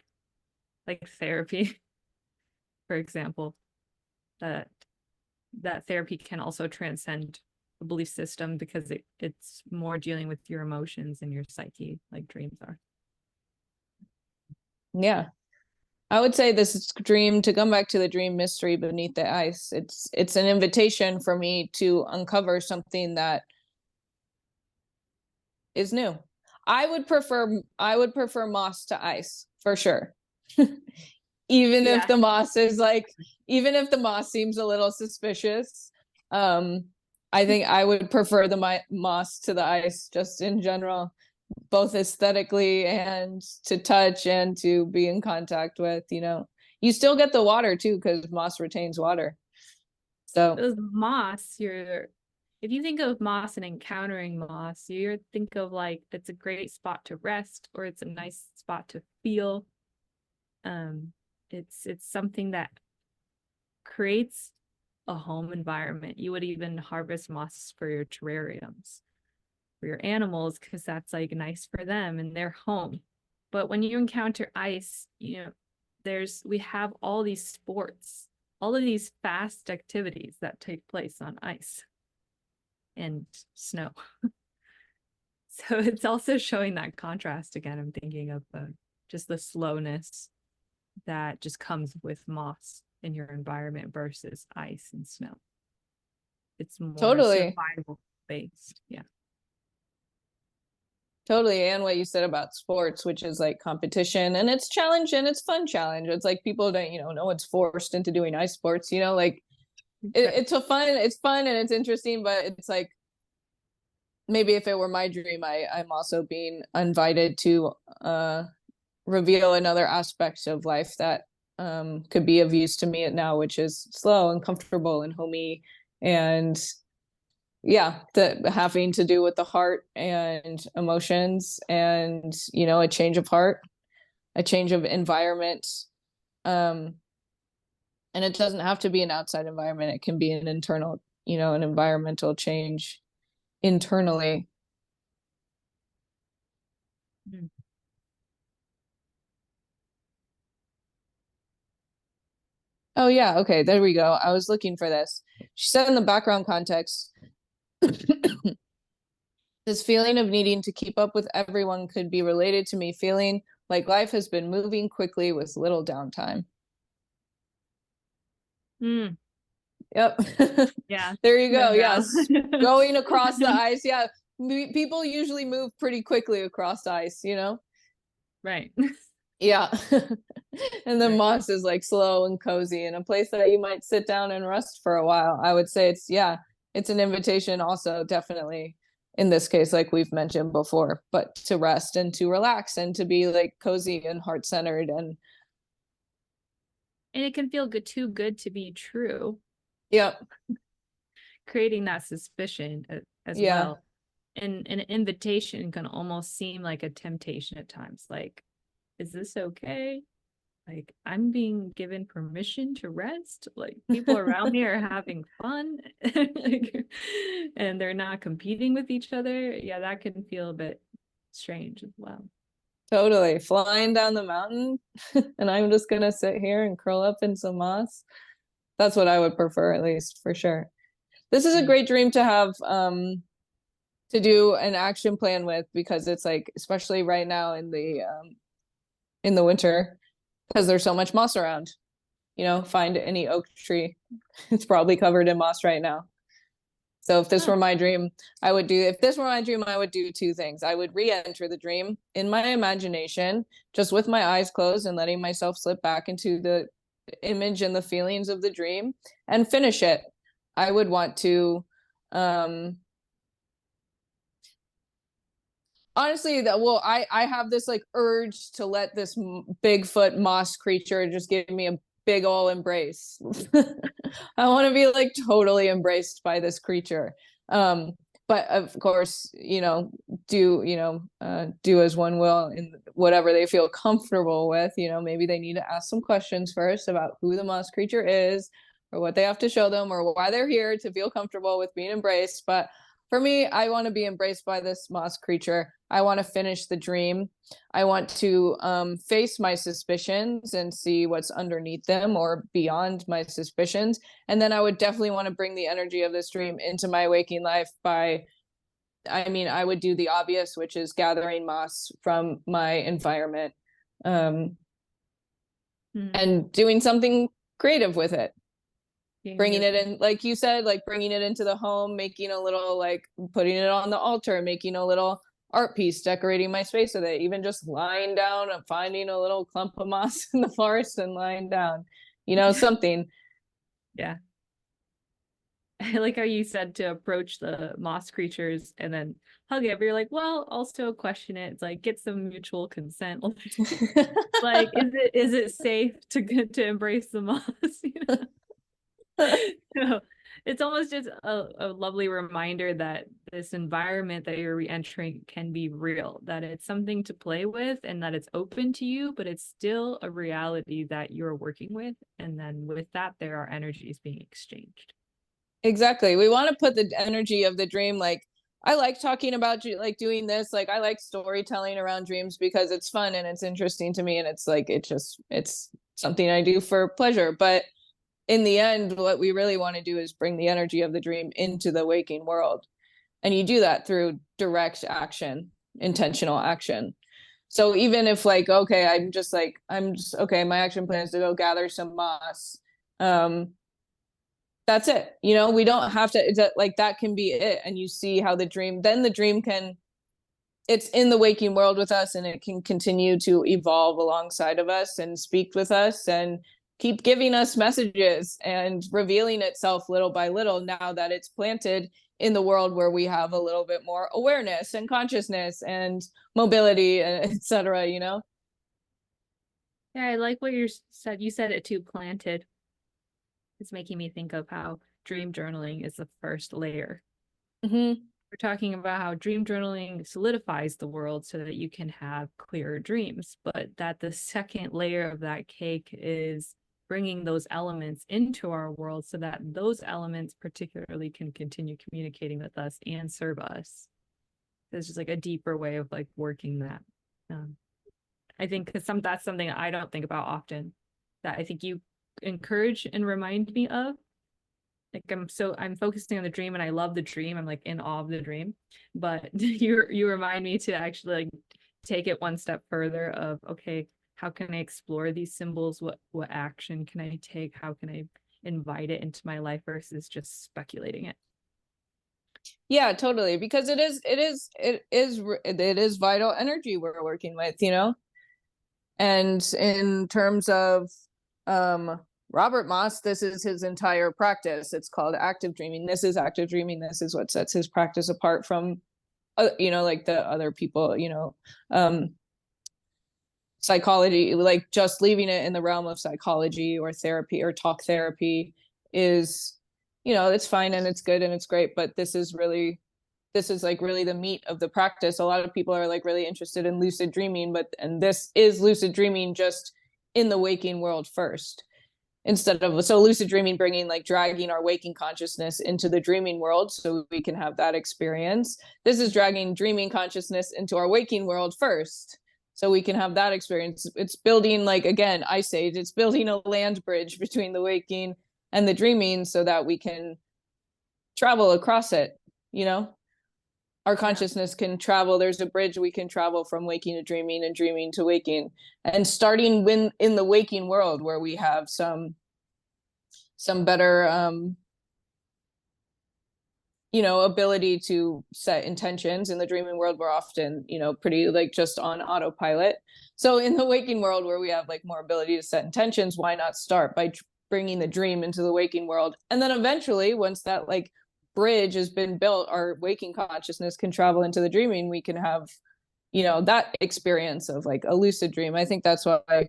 therapy, for example, that therapy can also transcend a belief system because it's more dealing with your emotions and your psyche, like dreams are. Yeah. I would say this dream, to come back to the dream mystery beneath the ice, it's an invitation for me to uncover something that is new. I would prefer moss to ice for sure. Even if the moss is like, even if the moss seems a little suspicious, I think I would prefer the moss to the ice just in general, both aesthetically and to touch and to be in contact with. You still get the water too, because moss retains water. So those moss, if you think of moss and encountering moss, you think of like it's a great spot to rest, or it's a nice spot to feel. It's something that creates a home environment. You would even harvest moss for your terrariums, for your animals, because that's like nice for them and their home. But when you encounter ice, we have all these sports, all of these fast activities that take place on ice and snow. So it's also showing that contrast again. I'm thinking of just the slowness that just comes with moss in your environment versus ice and snow. It's more totally survival based. Yeah. Totally. And what you said about sports, which is like competition, and it's challenge and it's fun challenge. It's like people don't, no one's forced into doing ice sports, like it's fun and it's interesting, but it's like, maybe if it were my dream, I'm also being invited to reveal another aspect of life that could be of use to me now, which is slow and comfortable and homey, and having to do with the heart and emotions and a change of heart, a change of environment, and it doesn't have to be an outside environment. It can be an internal, an environmental change internally. Oh yeah, okay, there we go. I was looking for this. She said in the background context, this feeling of needing to keep up with everyone could be related to me feeling like life has been moving quickly with little downtime. Yep. Yeah. There you go. Yes. Going across the ice. Yeah. People usually move pretty quickly across ice, Right. Yeah. And then moss is like slow and cozy in a place that you might sit down and rest for a while. I would say it's It's an invitation also, definitely, in this case, like we've mentioned before, but to rest and to relax and to be like cozy and heart-centered. And it can feel good, too good to be true, yeah, creating that suspicion as yeah, well. And an invitation can almost seem like a temptation at times. Like, is this okay? Like, I'm being given permission to rest. Like, people around me are having fun, like, and they're not competing with each other. Yeah, that can feel a bit strange as well. totally. Flying down the mountain and I'm just gonna sit here and curl up in some moss. That's what I would prefer, at least, for sure. This is a Mm. great dream to have to do an action plan with, because it's like, especially right now in the winter, because there's so much moss around. You know, find any oak tree. It's probably covered in moss right now. So if this Huh. were my dream, if this were my dream, I would do two things. I would re-enter the dream in my imagination, just with my eyes closed and letting myself slip back into the image and the feelings of the dream and finish it. I would want to, um, honestly, that well, I have this like urge to let this Bigfoot moss creature just give me a big ol' embrace. I want to be like totally embraced by this creature. Um, but of course, do as one will in whatever they feel comfortable with. Maybe they need to ask some questions first about who the moss creature is, or what they have to show them, or why they're here to feel comfortable with being embraced. But for me, I want to be embraced by this moss creature. I want to finish the dream. I want to face my suspicions and see what's underneath them or beyond my suspicions. And then I would definitely want to bring the energy of this dream into my waking life I would do the obvious, which is gathering moss from my environment, um, Hmm. and doing something creative with it. Being Bringing your it in, like you said, like bringing it into the home, making a little, like putting it on the altar, making a little art piece, decorating my space with it, even just lying down and finding a little clump of moss in the forest and lying down, something. yeah. I like how you said to approach the moss creatures and then hug it, but you're like, well, also question it. It's like get some mutual consent. Like, is it safe to embrace the moss? So it's almost just a lovely reminder that this environment that you're re-entering can be real, that it's something to play with and that it's open to you, but it's still a reality that you're working with. And then with that, there are energies being exchanged. Exactly. We want to put the energy of the dream, like I like talking about like doing this, like I like storytelling around dreams because it's fun and it's interesting to me, and it's like it's something I do for pleasure. But in the end, what we really want to do is bring the energy of the dream into the waking world. And you do that through direct action, intentional action. So even if like, okay, I'm just okay, my action plan is to go gather some moss. Um, that's it. We don't have to, like that can be it. And you see how then the dream it's in the waking world with us, and it can continue to evolve alongside of us and speak with us and keep giving us messages and revealing itself little by little, now that it's planted in the world where we have a little bit more awareness and consciousness and mobility, and etc. Yeah, I like what you said. You said it too, planted. It's making me think of how dream journaling is the first layer. Mm-hmm. We're talking about how dream journaling solidifies the world so that you can have clearer dreams, but that the second layer of that cake is bringing those elements into our world so that those elements particularly can continue communicating with us and serve us. It's just like a deeper way of like working that. Um, I think that's something I don't think about often, that I think you encourage and remind me of. Like I'm focusing on the dream and I love the dream. I'm like in awe of the dream. But you remind me to actually like take it one step further of, okay, how can I explore these symbols? What action can I take? How can I invite it into my life versus just speculating it? Yeah, totally. Because it is vital energy we're working with. And in terms of um Robert Moss, this is his entire practice. It's called active dreaming. This is active dreaming. This is what sets his practice apart from, like the other people, psychology, like just leaving it in the realm of psychology or therapy or talk therapy is, it's fine and it's good and it's great. But this is like really the meat of the practice. A lot of people are like really interested in lucid dreaming, and this is lucid dreaming just in the waking world first. So lucid dreaming bringing like dragging our waking consciousness into the dreaming world so we can have that experience. This is dragging dreaming consciousness into our waking world first so we can have that experience. It's building, like, again, Ice Age, it's building a land bridge between the waking and the dreaming so that we can travel across it, our consciousness can travel. There's a bridge we can travel from waking to dreaming and dreaming to waking, and starting when in the waking world where we have some better ability to set intentions. In the dreaming world we're often pretty like just on autopilot. So in the waking world where we have like more ability to set intentions, why not start by bringing the dream into the waking world, and then eventually once that like bridge has been built, our waking consciousness can travel into the dreaming. We can have that experience of like a lucid dream. I think that's why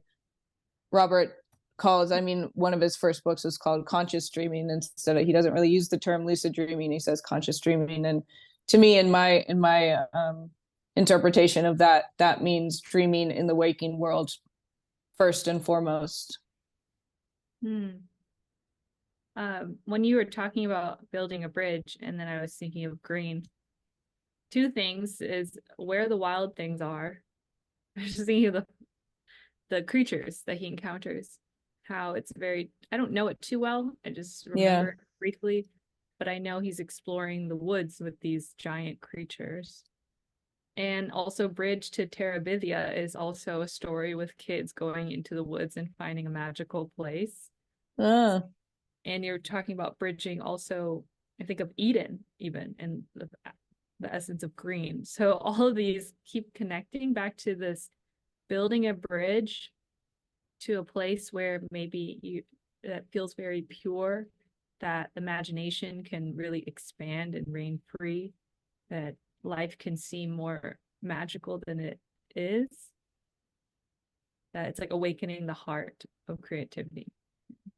Robert calls, one of his first books is called Conscious Dreaming. Instead of, he doesn't really use the term lucid dreaming, he says conscious dreaming. And to me, in my interpretation of that means dreaming in the waking world first and foremost. When you were talking about building a bridge, and then I was thinking of green, two things is where the wild things are. I was just thinking of the creatures that he encounters, how it's very, I don't know it too well, I just remember it briefly, but I know he's exploring the woods with these giant creatures. And also Bridge to Terabithia is also a story with kids going into the woods and finding a magical place. And you're talking about bridging also, I think of Eden even, and the essence of green. So all of these keep connecting back to this building a bridge to a place where maybe that feels very pure, that imagination can really expand and reign free, that life can seem more magical than it is, that it's like awakening the heart of creativity,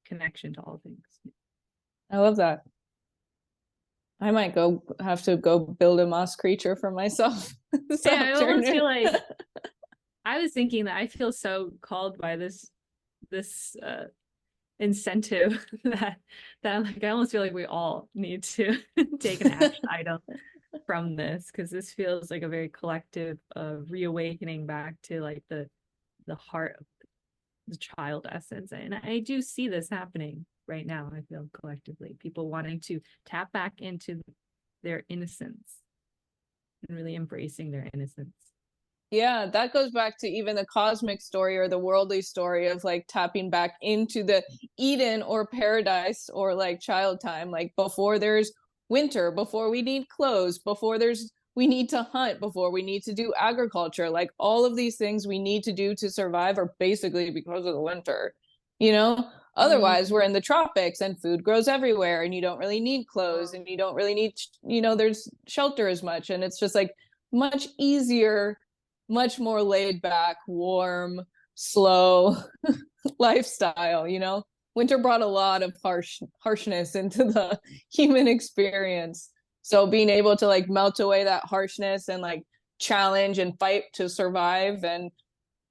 connection to all things. I love that. I might have to go build a moss creature for myself. I almost feel like I was thinking that I feel so called by this incentive that like I almost feel like we all need to take an action item from this, because this feels like a very collective reawakening back to like the heart of the child essence. And I do see this happening right now. I feel collectively people wanting to tap back into their innocence and really embracing their innocence. Yeah, that goes back to even the cosmic story or the worldly story of like tapping back into the Eden or paradise or like child time, like before there's winter, before we need clothes, before we need to hunt, before we need to do agriculture. Like all of these things we need to do to survive are basically because of the winter, Otherwise, we're in the tropics and food grows everywhere and you don't really need clothes and you don't really need, there's shelter as much. And it's just like much easier, much more laid back, warm, slow lifestyle, Winter brought a lot of harshness into the human experience. So being able to like melt away that harshness and like challenge and fight to survive, and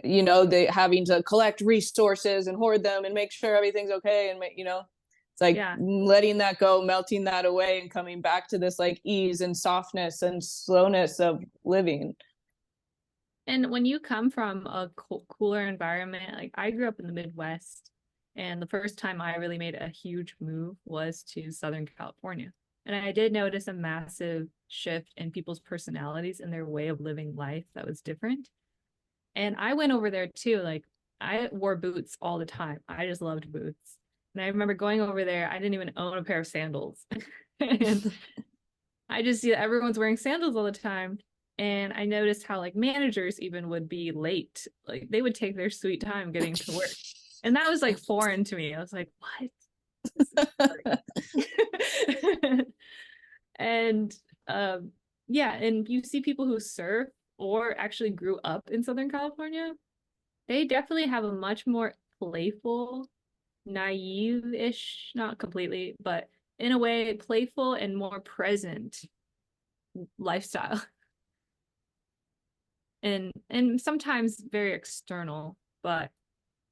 they having to collect resources and hoard them and make sure everything's okay, and it's like letting that go, melting that away, and coming back to this like ease and softness and slowness of living. And when you come from a cooler environment, like I grew up in the Midwest, and the first time I really made a huge move was to Southern California. And I did notice a massive shift in people's personalities and their way of living life that was different. And I went over there too. Like I wore boots all the time. I just loved boots. And I remember going over there, I didn't even own a pair of sandals. And I just see that everyone's wearing sandals all the time. And I noticed how like managers even would be late. Like they would take their sweet time getting to work. And that was like foreign to me. I was like, what? This is great. And yeah, and you see people who surf or actually grew up in Southern California, they definitely have a much more playful, naive-ish, not completely, but in a way, playful and more present lifestyle. And sometimes very external, but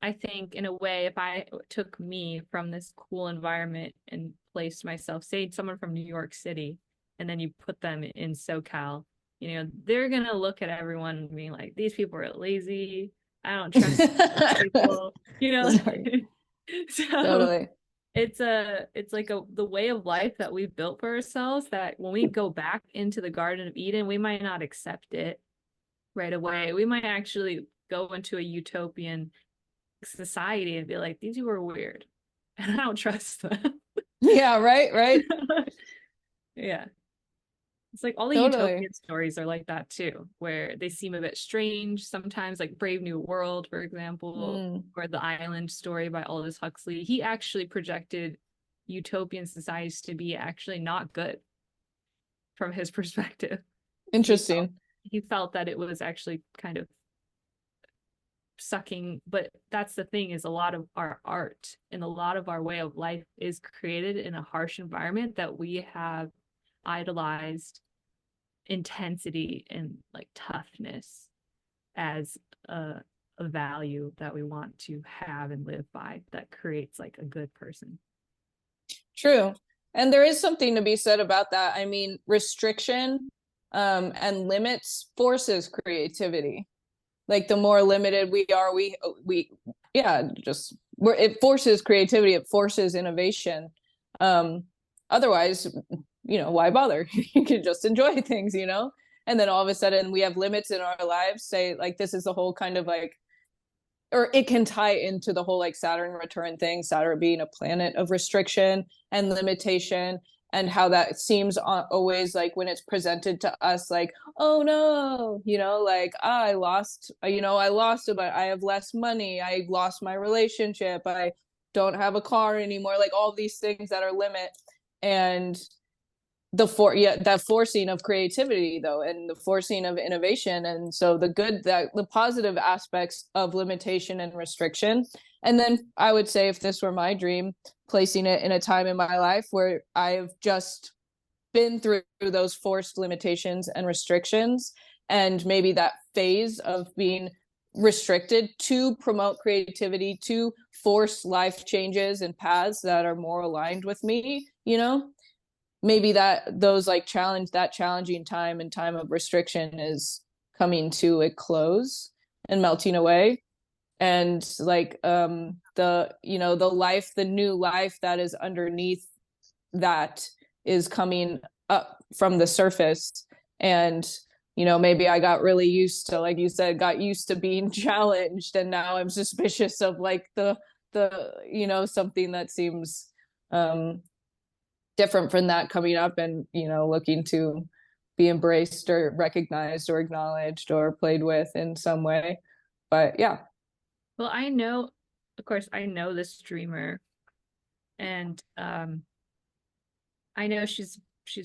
I think in a way, if I took me from this cool environment and placed myself, say someone from New York City, and then you put them in SoCal, you know, they're gonna look at everyone being like, these people are lazy. I don't trust people, you know. Sorry. So Totally. it's like the way of life that we've built for ourselves that when we go back into the Garden of Eden, we might not accept it right away. We might actually go into a utopian society and be like, these people are weird. And I don't trust them. Yeah, right, right. Yeah. It's like all the Totally. utopian stories are like that too, where they seem a bit strange sometimes, like Brave New World, for example, Mm. or The Island story by Aldous Huxley. He actually projected utopian societies to be actually not good from his perspective. He Interesting. he felt that it was actually kind of sucking, but that's the thing, is a lot of our art and a lot of our way of life is created in a harsh environment that we have idolized intensity and like toughness as a value that we want to have and live by, that creates like a good person. True. And there is something to be said about that. I mean, restriction and limits forces creativity. Like the more limited we are, yeah, just it forces creativity, it forces innovation. Um, Otherwise, why bother? You can just enjoy things, and then all of a sudden we have limits in our lives. Say like this is the whole kind of like, or it can tie into the whole like Saturn return thing, Saturn being a planet of restriction and limitation, and how that seems always like when it's presented to us like, oh no, like I lost, I lost it, but I have less money, I lost my relationship, I don't have a car anymore, like all these things that are limit. And that forcing of creativity though, and the forcing of innovation, and so the positive aspects of limitation and restriction. And then I would say, if this were my dream, placing it in a time in my life where I've just been through those forced limitations and restrictions, and maybe that phase of being restricted to promote creativity, to force life changes and paths that are more aligned with me, maybe those like challenging time and time of restriction is coming to a close and melting away. And like the new life that is underneath that is coming up from the surface. And maybe I got really used to, like you said, got used to being challenged, and now I'm suspicious of like the something that seems different from that coming up, and looking to be embraced or recognized or acknowledged or played with in some way. But yeah. Well, I know, of course, I know this streamer, and I know she's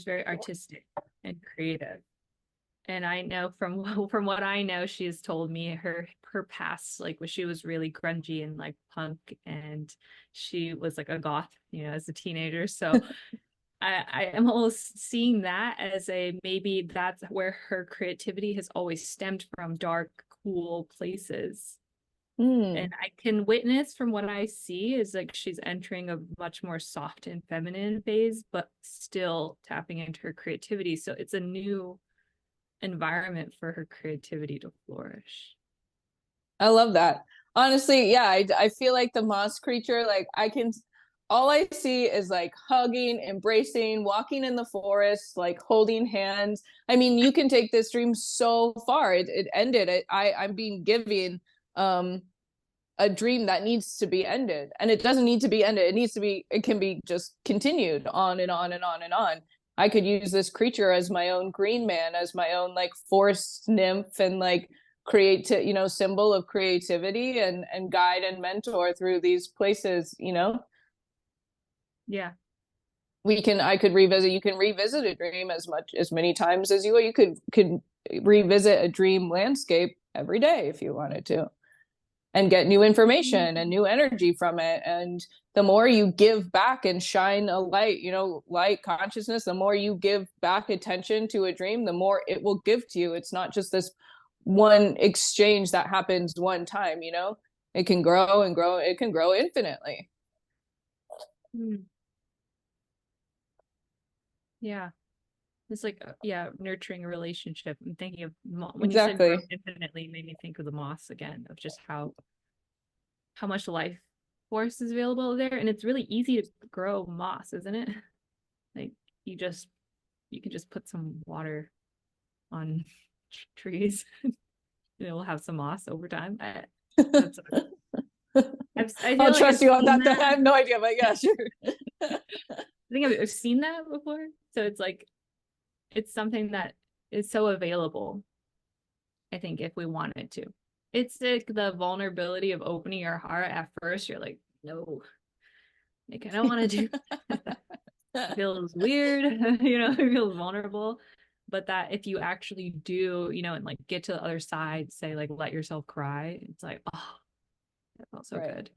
very artistic and creative. And I know from what I know, she has told me her past, like when she was really grungy and like punk, and she was like a goth, as a teenager. So I am almost seeing that as a, maybe that's where her creativity has always stemmed from, dark, cool places. And I can witness from what I see is like she's entering a much more soft and feminine phase, but still tapping into her creativity. So it's a new environment for her creativity to flourish. I love that. Honestly, yeah, I feel like the moss creature, like all I see is like hugging, embracing, walking in the forest, like holding hands. I mean, you can take this dream so far. It ended. I'm being given a dream that needs to be ended, and it doesn't need to be ended. It can be just continued on and on and on and on. I could use this creature as my own green man, as my own like forest nymph, and like symbol of creativity and guide and mentor through these places, Yeah. you can revisit a dream as many times as you could revisit a dream landscape every day if you wanted to, and get new information and new energy from it. And the more you give back and shine a light, light consciousness, the more you give back attention to a dream, the more it will give to you. It's not just this one exchange that happens one time, it can grow and grow. It can grow infinitely. Yeah. It's like, nurturing a relationship. I'm thinking of when you said Exactly. grow infinitely, it made me think of the moss again, of just how much life force is available there. And it's really easy to grow moss, isn't it? Like you can just put some water on trees and it will have some moss over time. I'll like trust you on that. I have no idea, but yeah, sure. I think I've seen that before. So it's like, it's something that is so available, I think, if we wanted to. It's like the vulnerability of opening your heart. At first, you're like, no, like, I don't want to do that. It feels weird, it feels vulnerable. But that if you actually do, and like get to the other side, say like let yourself cry, it's like, oh, that felt so good.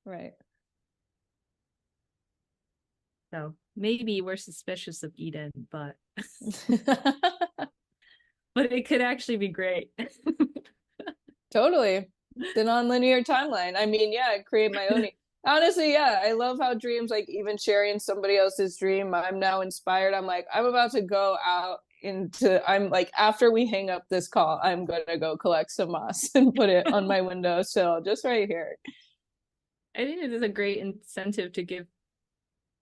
Right. So maybe we're suspicious of Eden, but but it could actually be great. Totally. The non-linear timeline. I mean, yeah, create my own. Honestly, yeah, I love how dreams, like even sharing somebody else's dream, I'm now inspired. I'm like, I'm about to go out I'm like, after we hang up this call, I'm going to go collect some moss and put it on my windowsill, just right here. I think it is a great incentive to give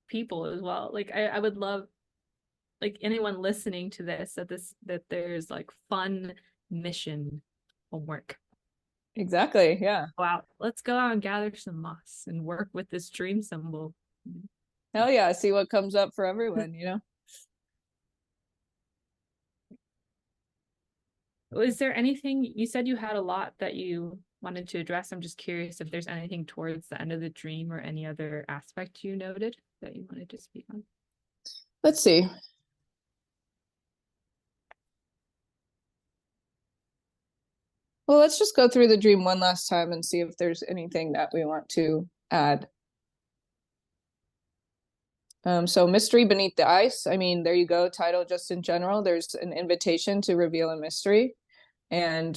people as well. Like I would love, like anyone listening to this, that there's like fun mission homework. Exactly. Yeah. Wow. Let's go out and gather some moss and work with this dream symbol. Hell yeah. See what comes up for everyone, Was there anything, you said you had a lot that you wanted to address? I'm just curious if there's anything towards the end of the dream or any other aspect you noted that you wanted to speak on. Let's see. Well, let's just go through the dream one last time and see if there's anything that we want to add. So mystery beneath the ice. I mean, there you go. Title just in general. There's an invitation to reveal a mystery, and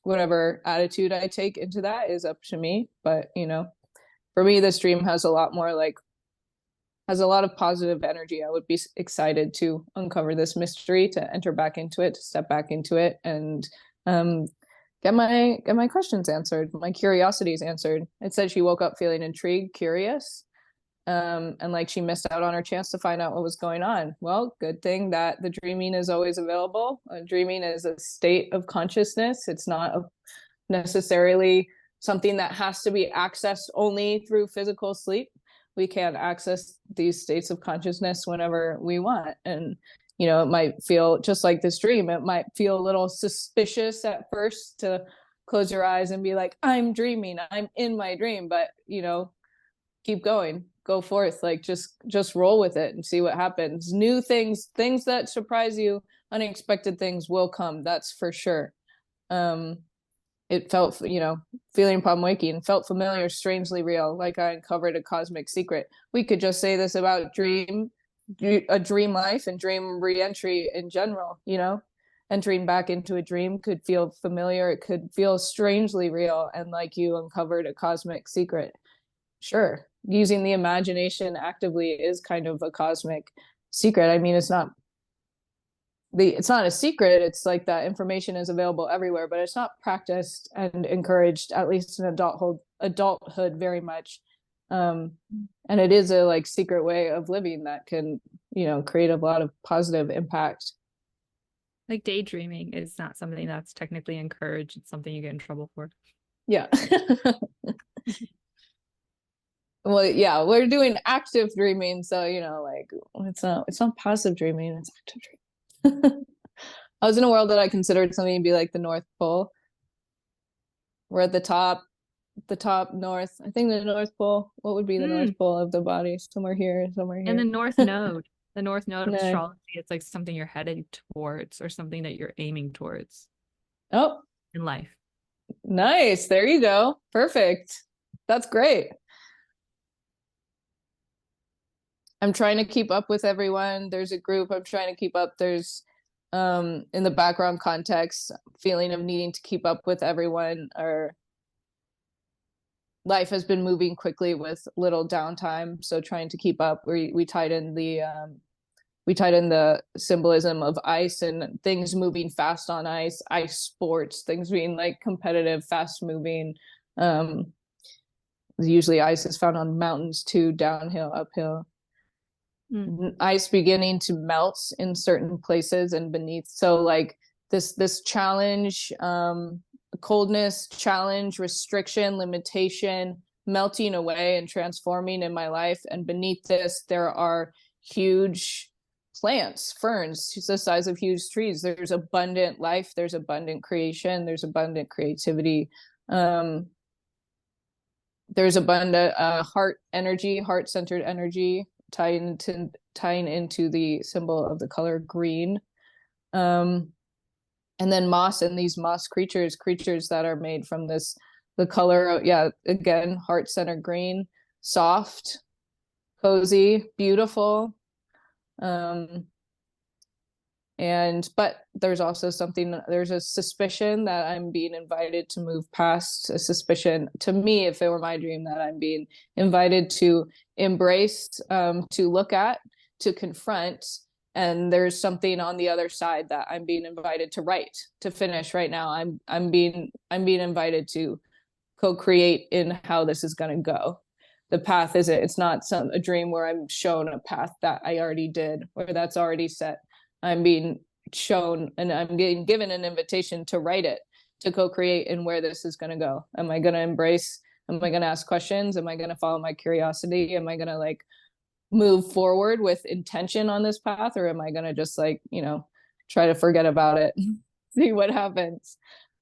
whatever attitude I take into that is up to me. But for me, this dream has a lot of positive energy. I would be excited to uncover this mystery, to enter back into it, to step back into it, and get my questions answered, my curiosities answered. It said she woke up feeling intrigued, curious, and like she missed out on her chance to find out what was going on. Well, good thing that the dreaming is always available. Dreaming is a state of consciousness. It's not necessarily something that has to be accessed only through physical sleep. We can access these states of consciousness whenever we want. And it might feel just like this dream. It might feel a little suspicious at first to close your eyes and be like, I'm dreaming, I'm in my dream. But keep going, go forth, like just roll with it and see what happens. New things that surprise you, unexpected things will come, that's for sure. It felt, feeling upon waking, felt familiar, strangely real, like I uncovered a cosmic secret. We could just say this about a dream life and dream reentry in general. Entering back into a dream could feel familiar, it could feel strangely real, and like you uncovered a cosmic secret. Sure, using the imagination actively is kind of a cosmic secret. I mean, it's not a secret. It's like that information is available everywhere, but it's not practiced and encouraged, at least in adulthood very much. And it is a like secret way of living that can create a lot of positive impact. Like daydreaming is not something that's technically encouraged. It's something you get in trouble for. Yeah. Well, yeah, we're doing active dreaming, so like it's not passive dreaming, it's active dreaming. I was in a world that I considered something to be like the North Pole. We're at the top north. I think the North Pole. What would be the Mm. North Pole of the body? Somewhere here, somewhere And here. the North Node of No. astrology, it's like something you're heading towards or something that you're aiming towards Oh, in life. nice. There you go. Perfect. That's great. I'm trying to keep up with everyone. There's a group I'm trying to keep up. There's in the background context, feeling of needing to keep up with everyone, or life has been moving quickly with little downtime, so trying to keep up. We tied in the symbolism of ice and things moving fast on ice sports, things being like competitive, fast moving. Um, Usually ice is found on mountains too, downhill, uphill. Mm. Ice beginning to melt in certain places and beneath. So like this challenge, coldness, challenge, restriction, limitation, melting away and transforming in my life. And beneath this, there are huge plants, ferns, the size of huge trees. There's abundant life, there's abundant creation, there's abundant creativity. There's abundant heart energy, heart-centered energy, tying into the symbol of the color green. Um, and then moss and these moss creatures that are made from this, the color, yeah, again, heart-centered green, soft, cozy, beautiful. Um, but there's also there's a suspicion that I'm being invited to move past, a suspicion to me, if it were my dream, that I'm being invited to embrace, to look at, to confront. And there's something on the other side that I'm being invited to write, to finish right now. I'm being invited to co-create in how this is going to go. The path is it's not a dream where I'm shown a path that I already did or that's already set. I'm being shown and I'm getting given an invitation to write it, to co-create in where this is going to go. Am I going to embrace? Am I going to ask questions? Am I going to follow my curiosity? Am I going to like move forward with intention on this path, or am I going to just like, try to forget about it, see what happens?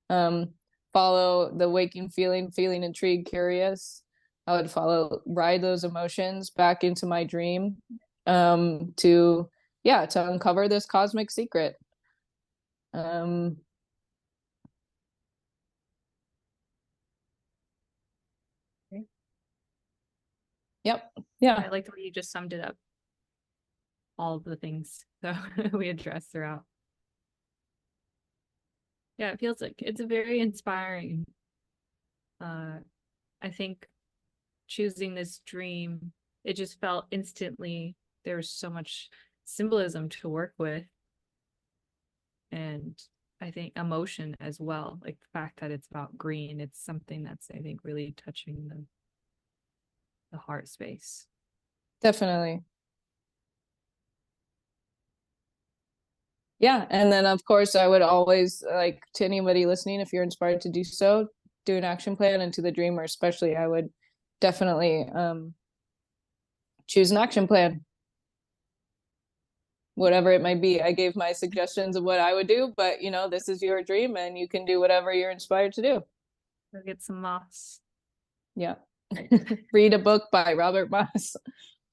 Um, Follow the waking feeling intrigued, curious. I would ride those emotions back into my dream, to uncover this cosmic secret. Um, yep. Yeah. I like the way you just summed it up, all of the things that we addressed throughout. Yeah, it feels like it's a very inspiring. I think choosing this dream, it just felt instantly there was so much symbolism to work with. And I think emotion as well, like the fact that it's about green, it's something that's, I think, really touching the heart space. Definitely. Yeah, and then of course I would always like, to anybody listening, if you're inspired to do so, do an action plan. And to the dreamer especially, I would definitely choose an action plan, whatever it might be. I gave my suggestions of what I would do, but this is your dream and you can do whatever you're inspired to do. Go get some moss. Yeah. Read a book by Robert Moss.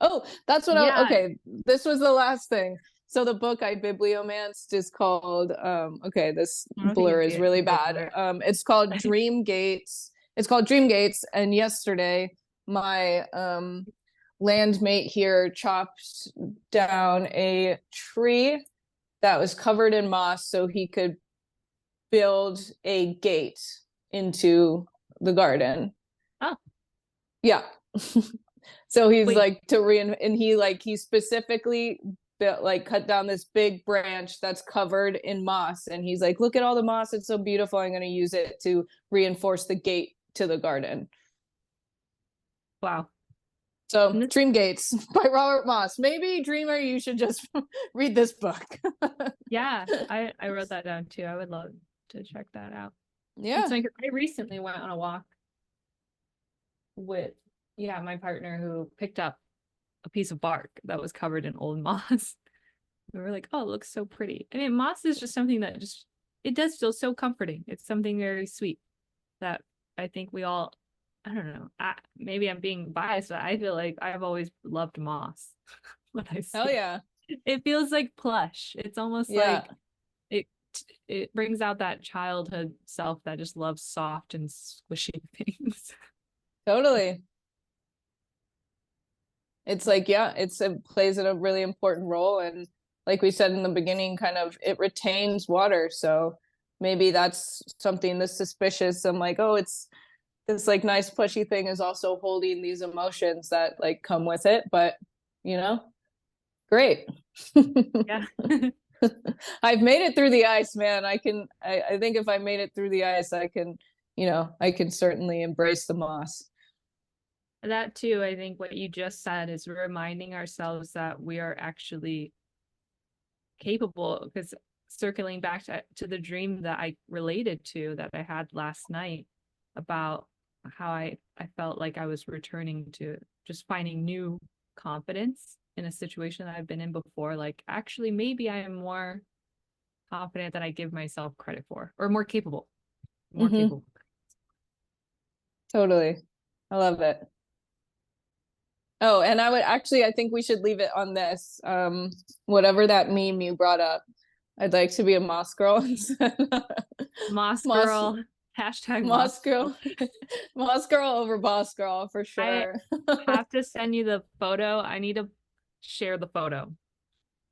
Oh, that's what Yeah. okay, this was the last thing. So the book I bibliomanced is called, okay, this I don't think you blur can see is it. really It's a bad. blur. It's called Dream Gates. It's called Dream Gates. And yesterday my landmate here chopped down a tree that was covered in moss so he could build a gate into the garden. Oh, Yeah. So he's wait. like and he specifically built, like, cut down this big branch that's covered in moss, and he's like, look at all the moss, it's so beautiful, I'm going to use it to reinforce the gate to the garden. Wow. So This, Dream Gates by Robert Moss. Maybe dreamer, you should just read this book. yeah, I wrote that down too. I would love to check that out. Yeah. It's like I recently went on a walk with, yeah, my partner who picked up a piece of bark that was covered in old moss. We were like, oh, it looks so pretty. I mean, moss is just something that just, it does feel so comforting. It's something very sweet that I think we all, I don't know, maybe I'm being biased, but I feel like I've always loved moss when I Hell see it. yeah. It feels like plush. It's almost Yeah, like it it brings out that childhood self that just loves soft and squishy things. totally. It's like, yeah, it plays a really important role. And like we said in the beginning, kind of it retains water. So maybe that's something that's suspicious. I'm like, oh, it's this like nice pushy thing is also holding these emotions that like come with it. But you know, great. Yeah. I've made it through the ice, man. I think if I made it through the ice, I can, I can certainly embrace the moss. That too, I think what you just said is reminding ourselves that we are actually capable, because circling back to the dream that I related to that I had last night about how I felt like I was returning to just finding new confidence in a situation that I've been in before. Like, actually, maybe I am more confident than I give myself credit for, or more capable, more Mm-hmm. capable. Totally. I love it. Oh, and I think we should leave it on this. Whatever that meme you brought up, I'd like to be a moss girl instead. Moss Moss, girl, hashtag moss moss girl. girl, moss girl over boss girl for I sure. have to send you the photo. I need to share the photo.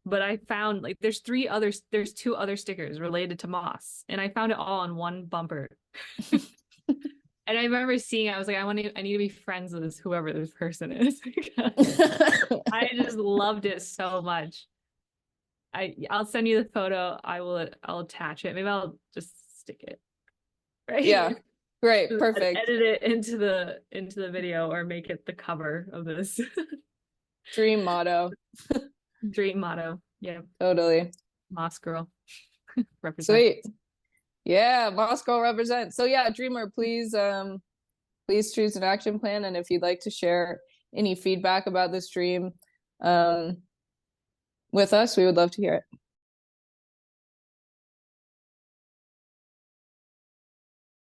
But I found like there's two other stickers related to moss, and I found it all on one bumper. And I remember seeing it, I was like, I need to be friends with this whoever this person is because I just loved it so much. I'll send you the photo. I'll attach it. Maybe I'll just stick it right Yeah, here. great, perfect. Edit it into the video or make it the cover of this Dream motto. dream motto. Yeah, Totally. Moss Girl represent. Sweet. Yeah, moss girl represent. So yeah, dreamer, please choose an action plan. And if you'd like to share any feedback about this dream, um, with us, we would love to hear it.